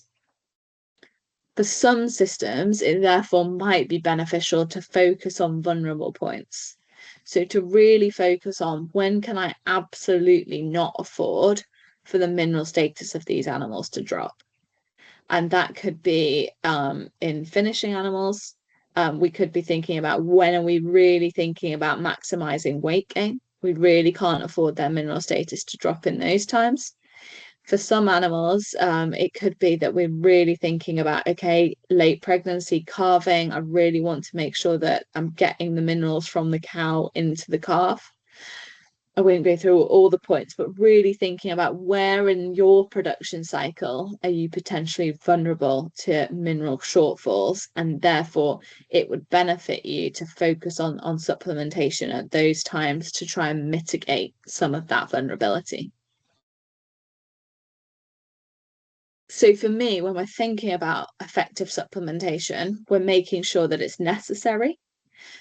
For some systems, it therefore might be beneficial to focus on vulnerable points. So to really focus on when can I absolutely not afford for the mineral status of these animals to drop. And that could be in finishing animals. We could be thinking about when are we really thinking about maximizing weight gain. We really can't afford their mineral status to drop in those times. For some animals, it could be that we're really thinking about, okay, late pregnancy calving. I really want to make sure that I'm getting the minerals from the cow into the calf. I won't go through all the points, but really thinking about where in your production cycle are you potentially vulnerable to mineral shortfalls, and therefore it would benefit you to focus on supplementation at those times to try and mitigate some of that vulnerability. So for me, when we're thinking about effective supplementation, we're making sure that it's necessary.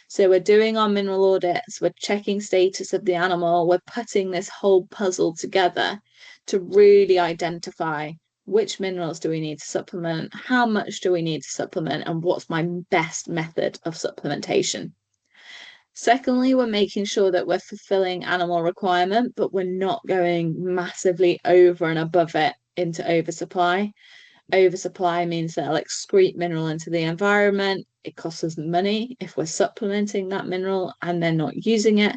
So we're doing our mineral audits, we're checking status of the animal, we're putting this whole puzzle together to really identify which minerals do we need to supplement, how much do we need to supplement, and what's my best method of supplementation. Secondly, we're making sure that we're fulfilling animal requirement, but we're not going massively over and above it into oversupply. Oversupply means they'll excrete mineral into the environment. It costs us money if we're supplementing that mineral and they're not using it.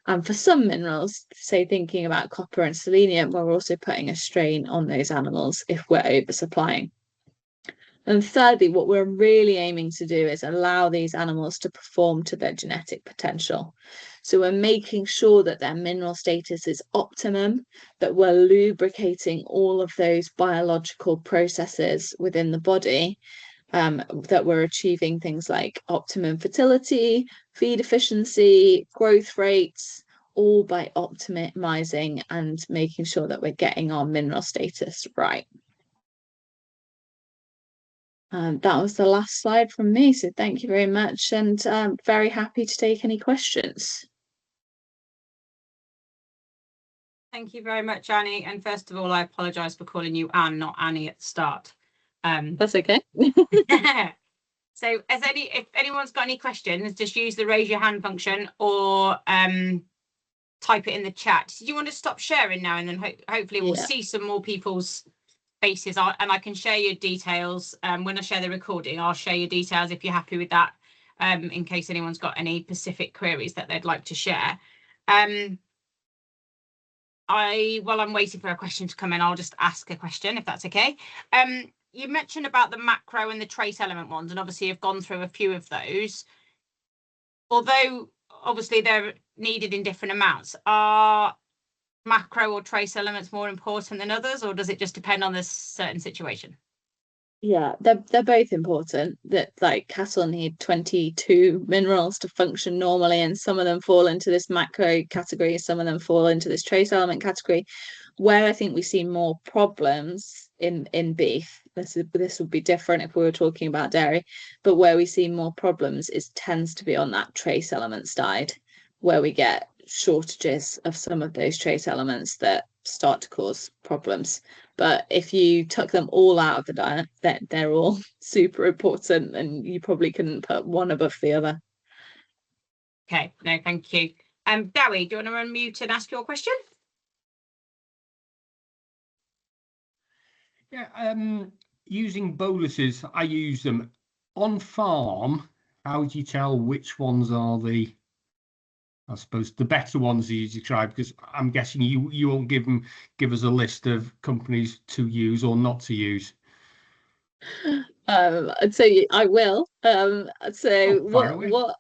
And for some minerals, say thinking about copper and selenium, we're also putting a strain on those animals if we're oversupplying. And thirdly, what we're really aiming to do is allow these animals to perform to their genetic potential. So we're making sure that their mineral status is optimum, that we're lubricating all of those biological processes within the body, that we're achieving things like optimum fertility, feed efficiency, growth rates, all by optimizing and making sure that we're getting our mineral status right. That was the last slide from me, so thank you very much, and I'm very happy to take any questions. Thank you very much, Annie. And first of all, I apologise for calling you Anne, not Annie at the start. That's okay. So if anyone's got any questions, just use the raise your hand function or type it in the chat. Do you want to stop sharing now, and then hopefully we'll see some more people's faces, and I can share your details when I share the recording. I'll share your details if you're happy with that, in case anyone's got any specific queries that they'd like to share. While I'm waiting for a question to come in, I'll just ask a question if that's okay. You mentioned about the macro and the trace element ones, and obviously you've gone through a few of those. Although obviously they're needed in different amounts, are macro or trace elements more important than others, or does it just depend on this certain situation? Yeah, they're both important. That like cattle need 22 minerals to function normally, and some of them fall into this macro category, some of them fall into this trace element category. Where I think we see more problems in beef, this would be different if we were talking about dairy, but where we see more problems tends to be on that trace element side, where we get shortages of some of those trace elements that start to cause problems. But if you took them all out of the diet, they're all super important, and you probably couldn't put one above the other. Okay, no, thank you. Dowie, do you want to unmute and ask your question? Yeah, using boluses, I use them on farm. How do you tell which ones are I suppose the better ones you describe? Because I'm guessing you won't give us a list of companies to use or not to use. I'd say I will. What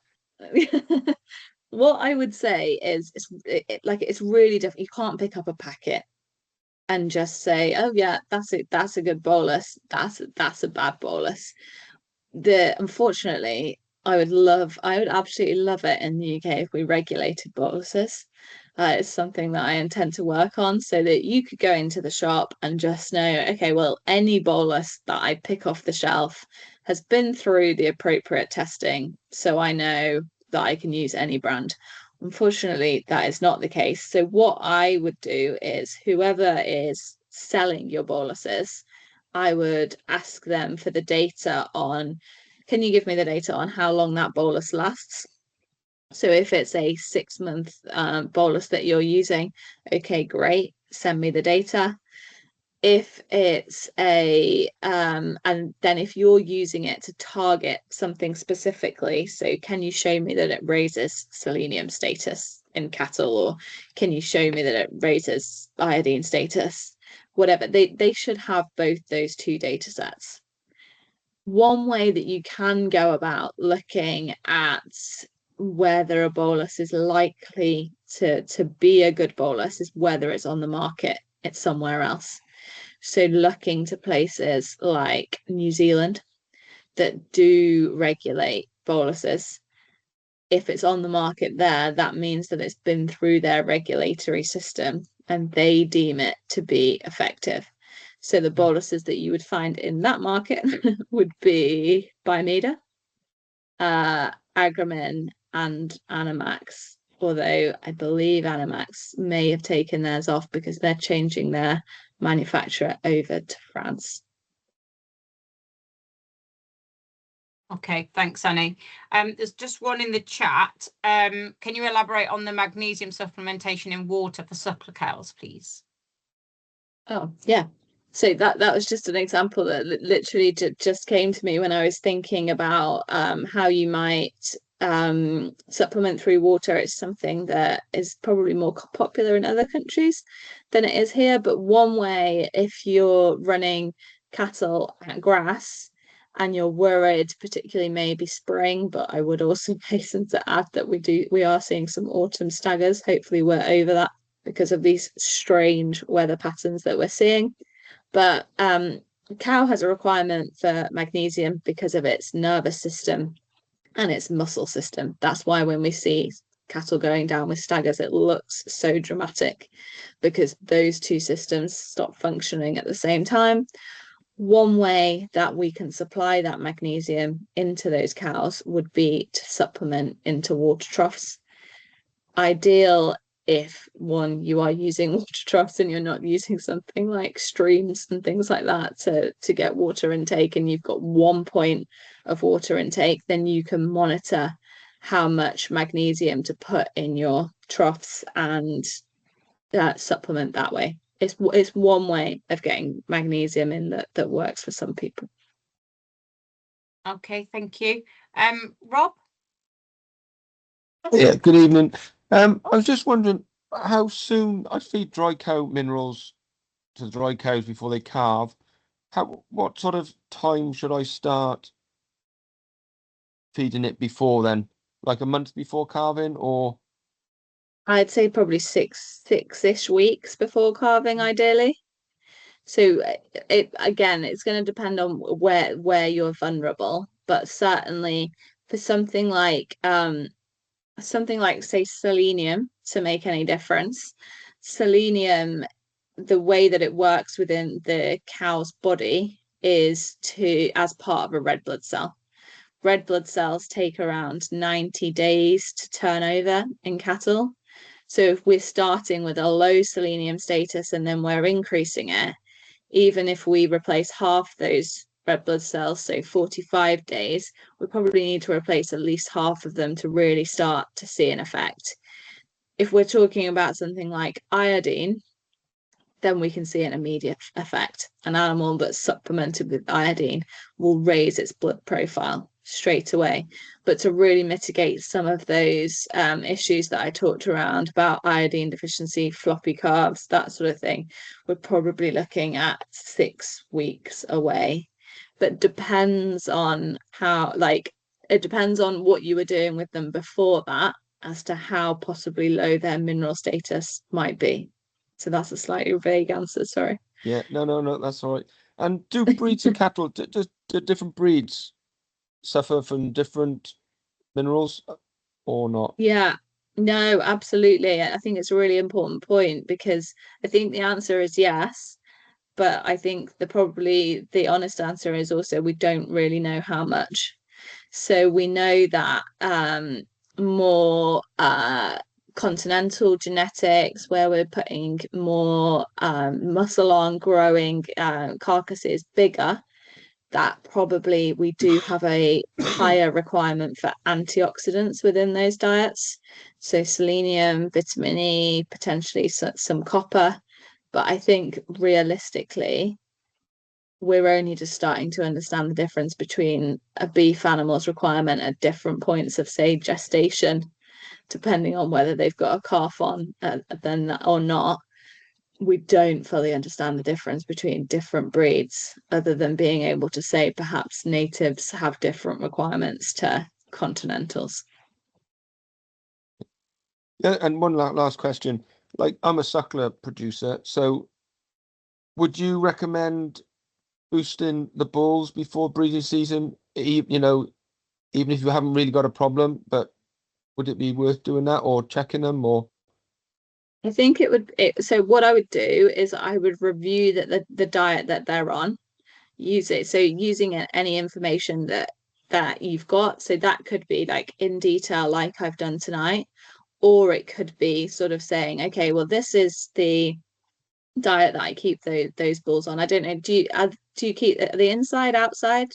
what I would say is it's really different. You can't pick up a packet and just say, oh yeah, that's a good bolus, that's a bad bolus. Unfortunately, I would absolutely love it in the UK if we regulated boluses. It's something that I intend to work on, so that you could go into the shop and just know, okay, well, any bolus that I pick off the shelf has been through the appropriate testing, so I know that I can use any brand. Unfortunately, that is not the case. So what I would do is, whoever is selling your boluses, I would ask them for the data on, can you give me the data on how long that bolus lasts? So if it's a 6-month bolus that you're using, okay, great, send me the data. If it's and then if you're using it to target something specifically, so can you show me that it raises selenium status in cattle, or can you show me that it raises iodine status? Whatever, they should have both those two data sets. One way that you can go about looking at whether a bolus is likely to be a good bolus is whether it's on the market, it's somewhere else. So looking to places like New Zealand that do regulate boluses. If it's on the market there, that means that it's been through their regulatory system and they deem it to be effective. So the boluses that you would find in that market would be Bimeda, Agramin, and Animax. Although I believe Animax may have taken theirs off because they're changing their manufacturer over to France. Okay, thanks, Annie. There's just one in the chat. Can you elaborate on the magnesium supplementation in water for suckler cows, please? Oh, yeah. So that was just an example that literally just came to me when I was thinking about how you might supplement through water. It's something that is probably more popular in other countries than it is here. But one way, if you're running cattle at grass and you're worried, particularly maybe spring, but I would also hasten to add that we are seeing some autumn staggers. Hopefully we're over that because of these strange weather patterns that we're seeing. But the cow has a requirement for magnesium because of its nervous system and its muscle system. That's why when we see cattle going down with staggers, it looks so dramatic, because those two systems stop functioning at the same time. One way that we can supply that magnesium into those cows would be to supplement into water troughs. Ideal if one, you are using water troughs and you're not using something like streams and things like that to get water intake, and you've got 1 point of water intake, then you can monitor how much magnesium to put in your troughs and supplement that way. It's one way of getting magnesium in that works for some people. Okay, thank you. Rob? Yeah, good evening. I was just wondering how soon I feed dry cow minerals to the dry cows before they calve. What sort of time should I start feeding it before then? Like a month before calving, or? I'd say probably six-ish weeks before calving, ideally. So it's going to depend on where you're vulnerable, but certainly for something like say selenium to make any difference. Selenium, the way that it works within the cow's body is as part of a red blood cell. Red blood cells take around 90 days to turn over in cattle. So if we're starting with a low selenium status and then we're increasing it, even if we replace half those red blood cells, so 45 days, we probably need to replace at least half of them to really start to see an effect. If we're talking about something like iodine, then we can see an immediate effect. An animal that's supplemented with iodine will raise its blood profile straight away. But to really mitigate some of those issues that I talked around about iodine deficiency, floppy calves, that sort of thing, we're probably looking at 6 weeks away. But depends on it depends on what you were doing with them before that as to how possibly low their mineral status might be. So that's a slightly vague answer, sorry. Yeah, no, that's all right. And do breeds of cattle, do different breeds suffer from different minerals or not? Yeah, no, absolutely. I think it's a really important point, because I think the answer is yes, but I think the honest answer is also we don't really know how much. So we know that more continental genetics, where we're putting more muscle on, growing carcasses bigger, that probably we do have a higher requirement for antioxidants within those diets. So selenium, vitamin E, potentially some copper. But I think realistically, we're only just starting to understand the difference between a beef animal's requirement at different points of, say, gestation, depending on whether they've got a calf on then or not. We don't fully understand the difference between different breeds, other than being able to say perhaps natives have different requirements to continentals. Yeah, and one last question. Like, I'm a suckler producer, so would you recommend boosting the bulls before breeding season? Even if you haven't really got a problem, but would it be worth doing that or checking them or? I think so what I would do is I would review the diet that they're on, use it. So using any information that you've got. So that could be like in detail, like I've done tonight, or it could be sort of saying, okay, well, this is the diet that I keep those bulls on. I don't know. Do you keep the inside, outside?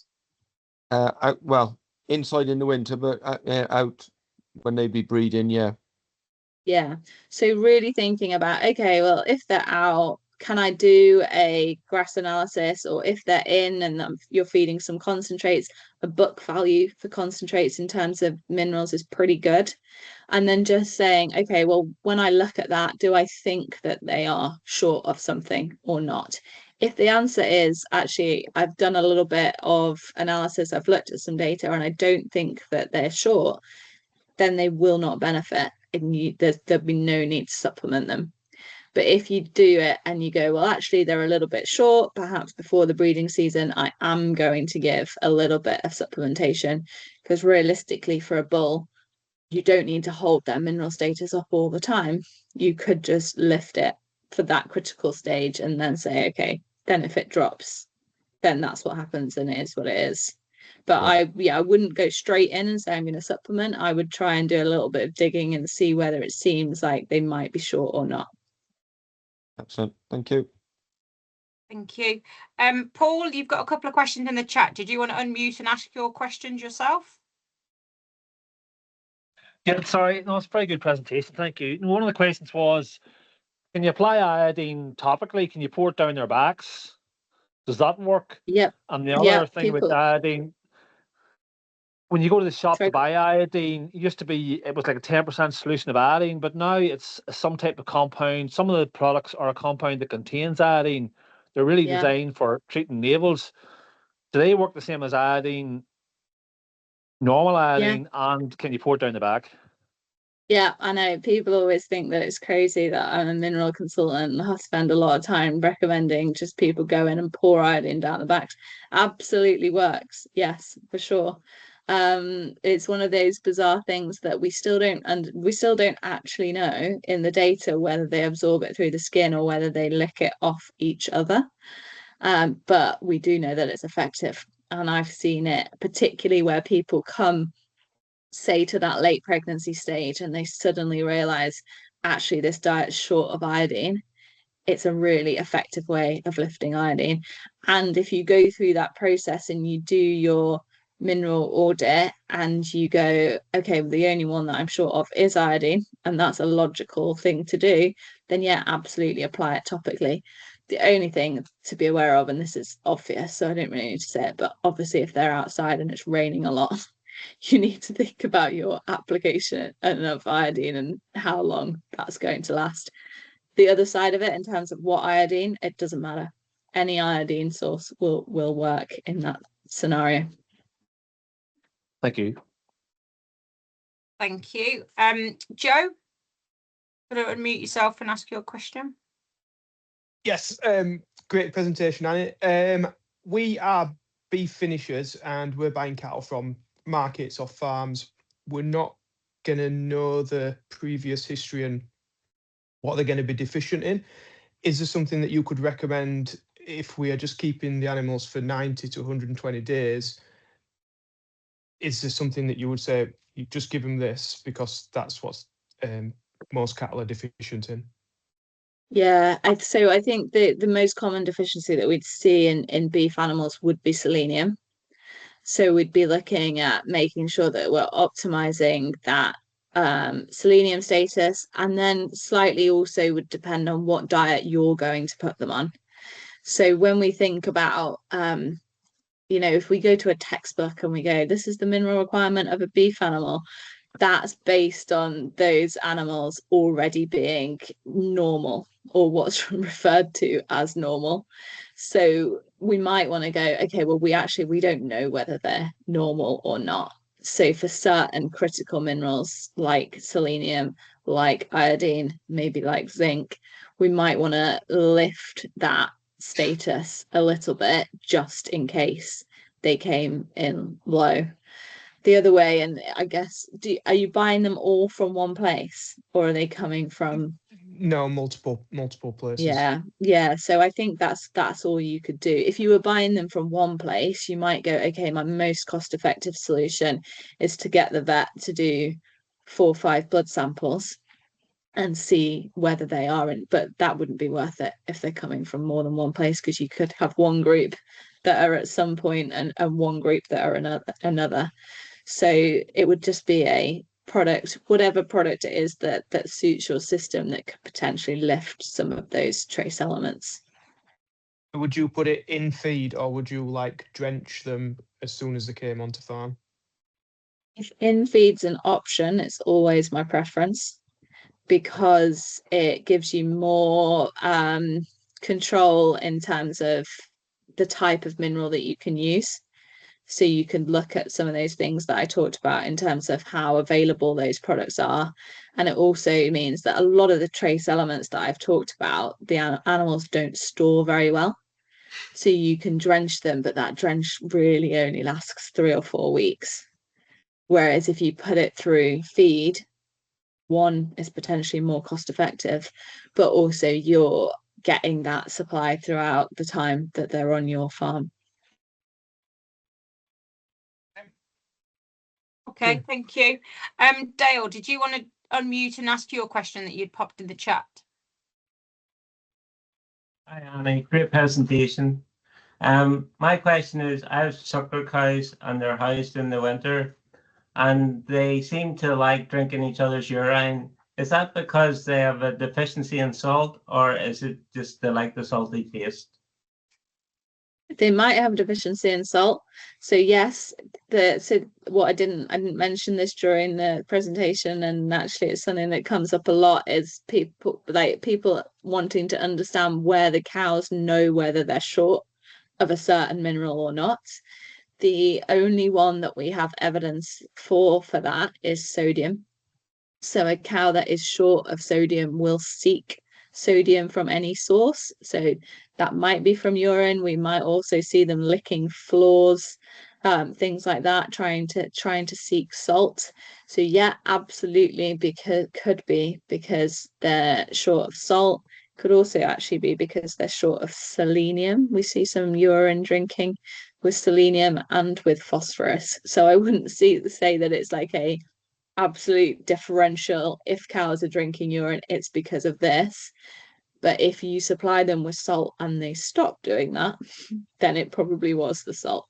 Well, inside in the winter, but out when they be breeding, yeah. Yeah. So really thinking about, okay, well, if they're out, can I do a grass analysis? Or if they're in and you're feeding some concentrates, a book value for concentrates in terms of minerals is pretty good. And then just saying, okay, well, when I look at that, do I think that they are short of something or not? If the answer is, actually, I've done a little bit of analysis, I've looked at some data, and I don't think that they're short, then they will not benefit, and there'll be no need to supplement them. But if you do it and you go, well, actually, they're a little bit short, perhaps before the breeding season, I am going to give a little bit of supplementation, because realistically, for a bull, you don't need to hold their mineral status up all the time. You could just lift it for that critical stage and then say, okay, then if it drops, then that's what happens and it is what it is. But I wouldn't go straight in and say I'm going to supplement. I would try and do a little bit of digging and see whether it seems like they might be short or not. Excellent. Thank you. Thank you. Paul, you've got a couple of questions in the chat. Did you want to unmute and ask your questions yourself? Yeah, sorry. No, it's a very good presentation. Thank you. One of the questions was, can you apply iodine topically? Can you pour it down their backs? Does that work? Yep. And the other thing about iodine, when you go to the shop to buy iodine, it used to be, it was like a 10% solution of iodine, but now it's some type of compound. Some of the products are a compound that contains iodine. They're really designed for treating navels. Do they work the same as iodine, normal iodine, and can you pour it down the back? Yeah, I know. People always think that it's crazy that I'm a mineral consultant and I spend a lot of time recommending just people go in and pour iodine down the backs. Absolutely works. Yes, for sure. It's one of those bizarre things that we still don't actually know in the data whether they absorb it through the skin or whether they lick it off each other. But we do know that it's effective. And I've seen it particularly where people come, say, to that late pregnancy stage and they suddenly realize actually this diet's short of iodine. It's a really effective way of lifting iodine. And if you go through that process and you do your mineral audit and you go, okay, well, the only one that I'm short of is iodine, and that's a logical thing to do, then yeah, absolutely apply it topically. The only thing to be aware of, and this is obvious, so I don't really need to say it, but obviously if they're outside and it's raining a lot, you need to think about your application of iodine and how long that's going to last. The other side of it, in terms of what iodine, it doesn't matter. Any iodine source will work in that scenario. Thank you. Thank you. Joe, could you unmute yourself and ask your question? Yes, great presentation, Annie. We are beef finishers and we're buying cattle from markets or farms. We're not going to know the previous history and what they're going to be deficient in. Is there something that you could recommend if we are just keeping the animals for 90 to 120 days? Is there something that you would say, you just give them this because that's what most cattle are deficient in? Yeah, so I think the most common deficiency that we'd see in beef animals would be selenium. So we'd be looking at making sure that we're optimizing that selenium status, and then slightly also would depend on what diet you're going to put them on. So when we think about if we go to a textbook and we go, this is the mineral requirement of a beef animal, that's based on those animals already being normal, or what's referred to as normal. So we might want to go, okay, well, we don't know whether they're normal or not. So for certain critical minerals like selenium, like iodine, maybe like zinc, we might want to lift that status a little bit just in case they came in low. The other way, and I guess, are you buying them all from one place, or are they coming from? No, multiple places. Yeah. So I think that's all you could do. If you were buying them from one place, you might go, okay, my most cost-effective solution is to get the vet to do 4 or 5 blood samples and see whether they are in, but that wouldn't be worth it if they're coming from more than one place, because you could have one group that are at some point and one group that are another. So it would just be a product, whatever product it is that suits your system, that could potentially lift some of those trace elements. Would you put it in feed, or would you drench them as soon as they came onto farm? If in feed's an option, it's always my preference, because it gives you more control in terms of the type of mineral that you can use. So you can look at some of those things that I talked about in terms of how available those products are. And it also means that a lot of the trace elements that I've talked about, the animals don't store very well. So you can drench them, but that drench really only lasts 3 or 4 weeks. Whereas if you put it through feed, one is potentially more cost effective, but also you're getting that supply throughout the time that they're on your farm. Okay, you. thank you. Dale, did you want to unmute and ask your question that you'd popped in the chat? Hi, Annie. Great presentation. My question is, I have suckler cows and they're housed in the winter and they seem to like drinking each other's urine. Is that because they have a deficiency in salt, or is it just they like the salty taste? They might have a deficiency in salt. So yes, what I didn't mention this during the presentation, and actually it's something that comes up a lot, is people wanting to understand where the cows know whether they're short of a certain mineral or not. The only one that we have evidence for that is sodium. So a cow that is short of sodium will seek sodium from any source. So that might be from urine. We might also see them licking floors, things like that, trying to seek salt. So yeah, absolutely, could be because they're short of salt. Could also actually be because they're short of selenium. We see some urine drinking with selenium and with phosphorus. So I wouldn't say that it's like a absolute differential. If cows are drinking urine, it's because of this. But if you supply them with salt and they stop doing that, then it probably was the salt.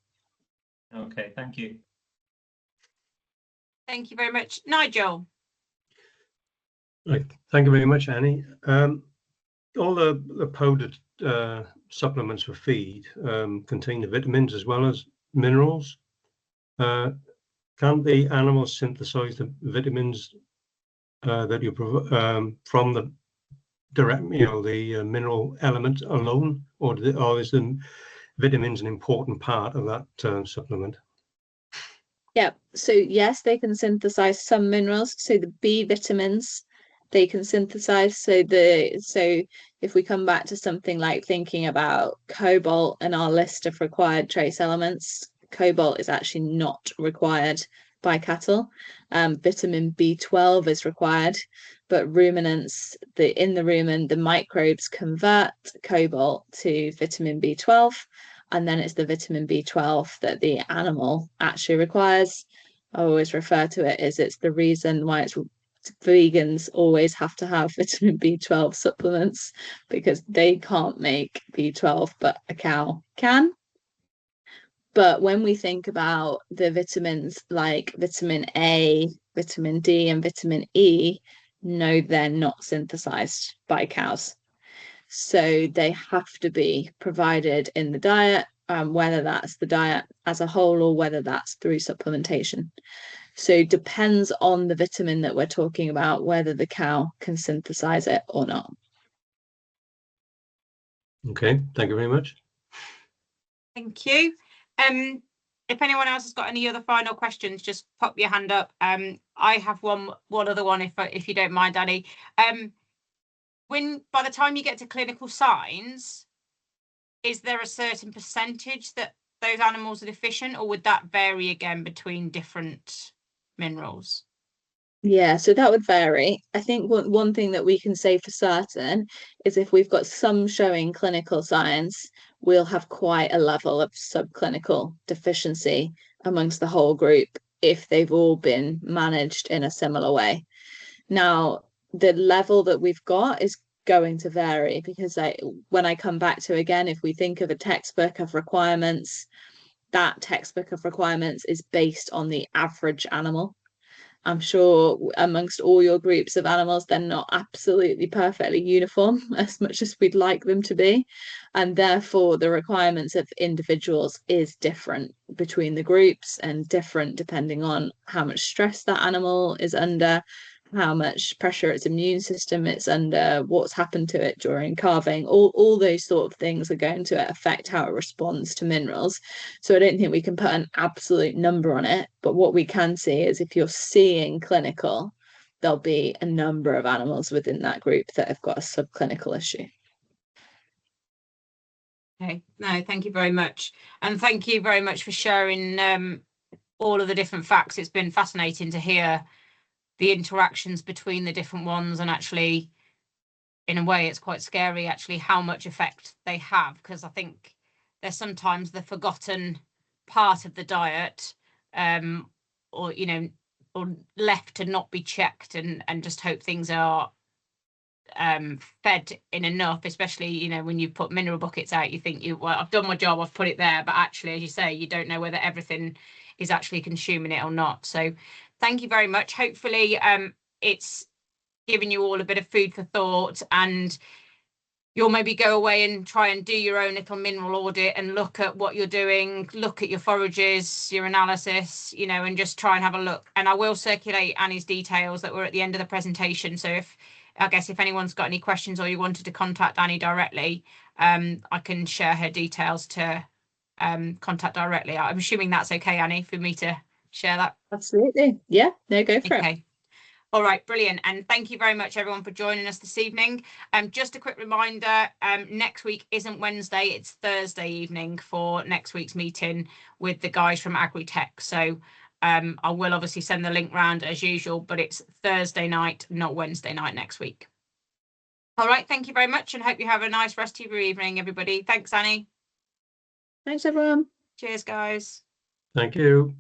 Okay, thank you. Thank you very much. Nigel. Right, thank you very much, Annie. All the powdered supplements for feed contain the vitamins as well as minerals. Can't the animals synthesize the vitamins that you from the direct, the mineral element alone, or is the vitamins an important part of that supplement? Yeah, so yes, they can synthesize some minerals. So the B vitamins, they can synthesize. So if we come back to something like thinking about cobalt and our list of required trace elements, cobalt is actually not required by cattle. Vitamin B12 is required, but ruminants, in the rumen, the microbes convert cobalt to vitamin B12. And then it's the vitamin B12 that the animal actually requires. I always refer to it as it's the reason why vegans always have to have vitamin B12 supplements, because they can't make B12, but a cow can. But when we think about the vitamins like vitamin A, vitamin D, and vitamin E, no, they're not synthesized by cows. So they have to be provided in the diet, whether that's the diet as a whole or whether that's through supplementation. So it depends on the vitamin that we're talking about, whether the cow can synthesize it or not. Okay, thank you very much. Thank you. If anyone else has got any other final questions, just pop your hand up. I have one other one, if you don't mind, Annie. By the time you get to clinical signs, is there a certain percentage that those animals are deficient, or would that vary again between different minerals? Yeah, so that would vary. I think one thing that we can say for certain is if we've got some showing clinical signs, we'll have quite a level of subclinical deficiency amongst the whole group if they've all been managed in a similar way. Now, the level that we've got is going to vary, because when I come back to, again, if we think of a textbook of requirements, that textbook of requirements is based on the average animal. I'm sure amongst all your groups of animals, they're not absolutely perfectly uniform as much as we'd like them to be. And therefore, the requirements of individuals is different between the groups, and different depending on how much stress that animal is under, how much pressure its immune system it's under, what's happened to it during calving. All those sort of things are going to affect how it responds to minerals. So I don't think we can put an absolute number on it, but what we can see is if you're seeing clinical, there'll be a number of animals within that group that have got a subclinical issue. Okay, no, thank you very much. And thank you very much for sharing all of the different facts. It's been fascinating to hear the interactions between the different ones, and actually, in a way, it's quite scary actually how much effect they have, because I think they're sometimes the forgotten part of the diet, or or left to not be checked, and just hope things are fed in enough, especially, you know, when you put mineral buckets out, you think, well, I've done my job, I've put it there, but actually, as you say, you don't know whether everything is actually consuming it or not. So thank you very much. Hopefully it's given you all a bit of food for thought, and you'll maybe go away and try and do your own little mineral audit and look at what you're doing, look at your forages, your analysis, you know, and just try and have a look. And I will circulate Annie's details that were at the end of the presentation. So if anyone's got any questions or you wanted to contact Annie directly, I can share her details to contact directly. I'm assuming that's okay, Annie, for me to share that. Absolutely. Yeah, no, go for it. Okay. All right, brilliant. And thank you very much, everyone, for joining us this evening. Just a quick reminder, next week isn't Wednesday, it's Thursday evening for next week's meeting with the guys from Agritech. So I will obviously send the link round as usual, but it's Thursday night, not Wednesday night next week. All right, thank you very much, and hope you have a nice rest of your evening, everybody. Thanks, Annie. Thanks, everyone. Cheers, guys. Thank you.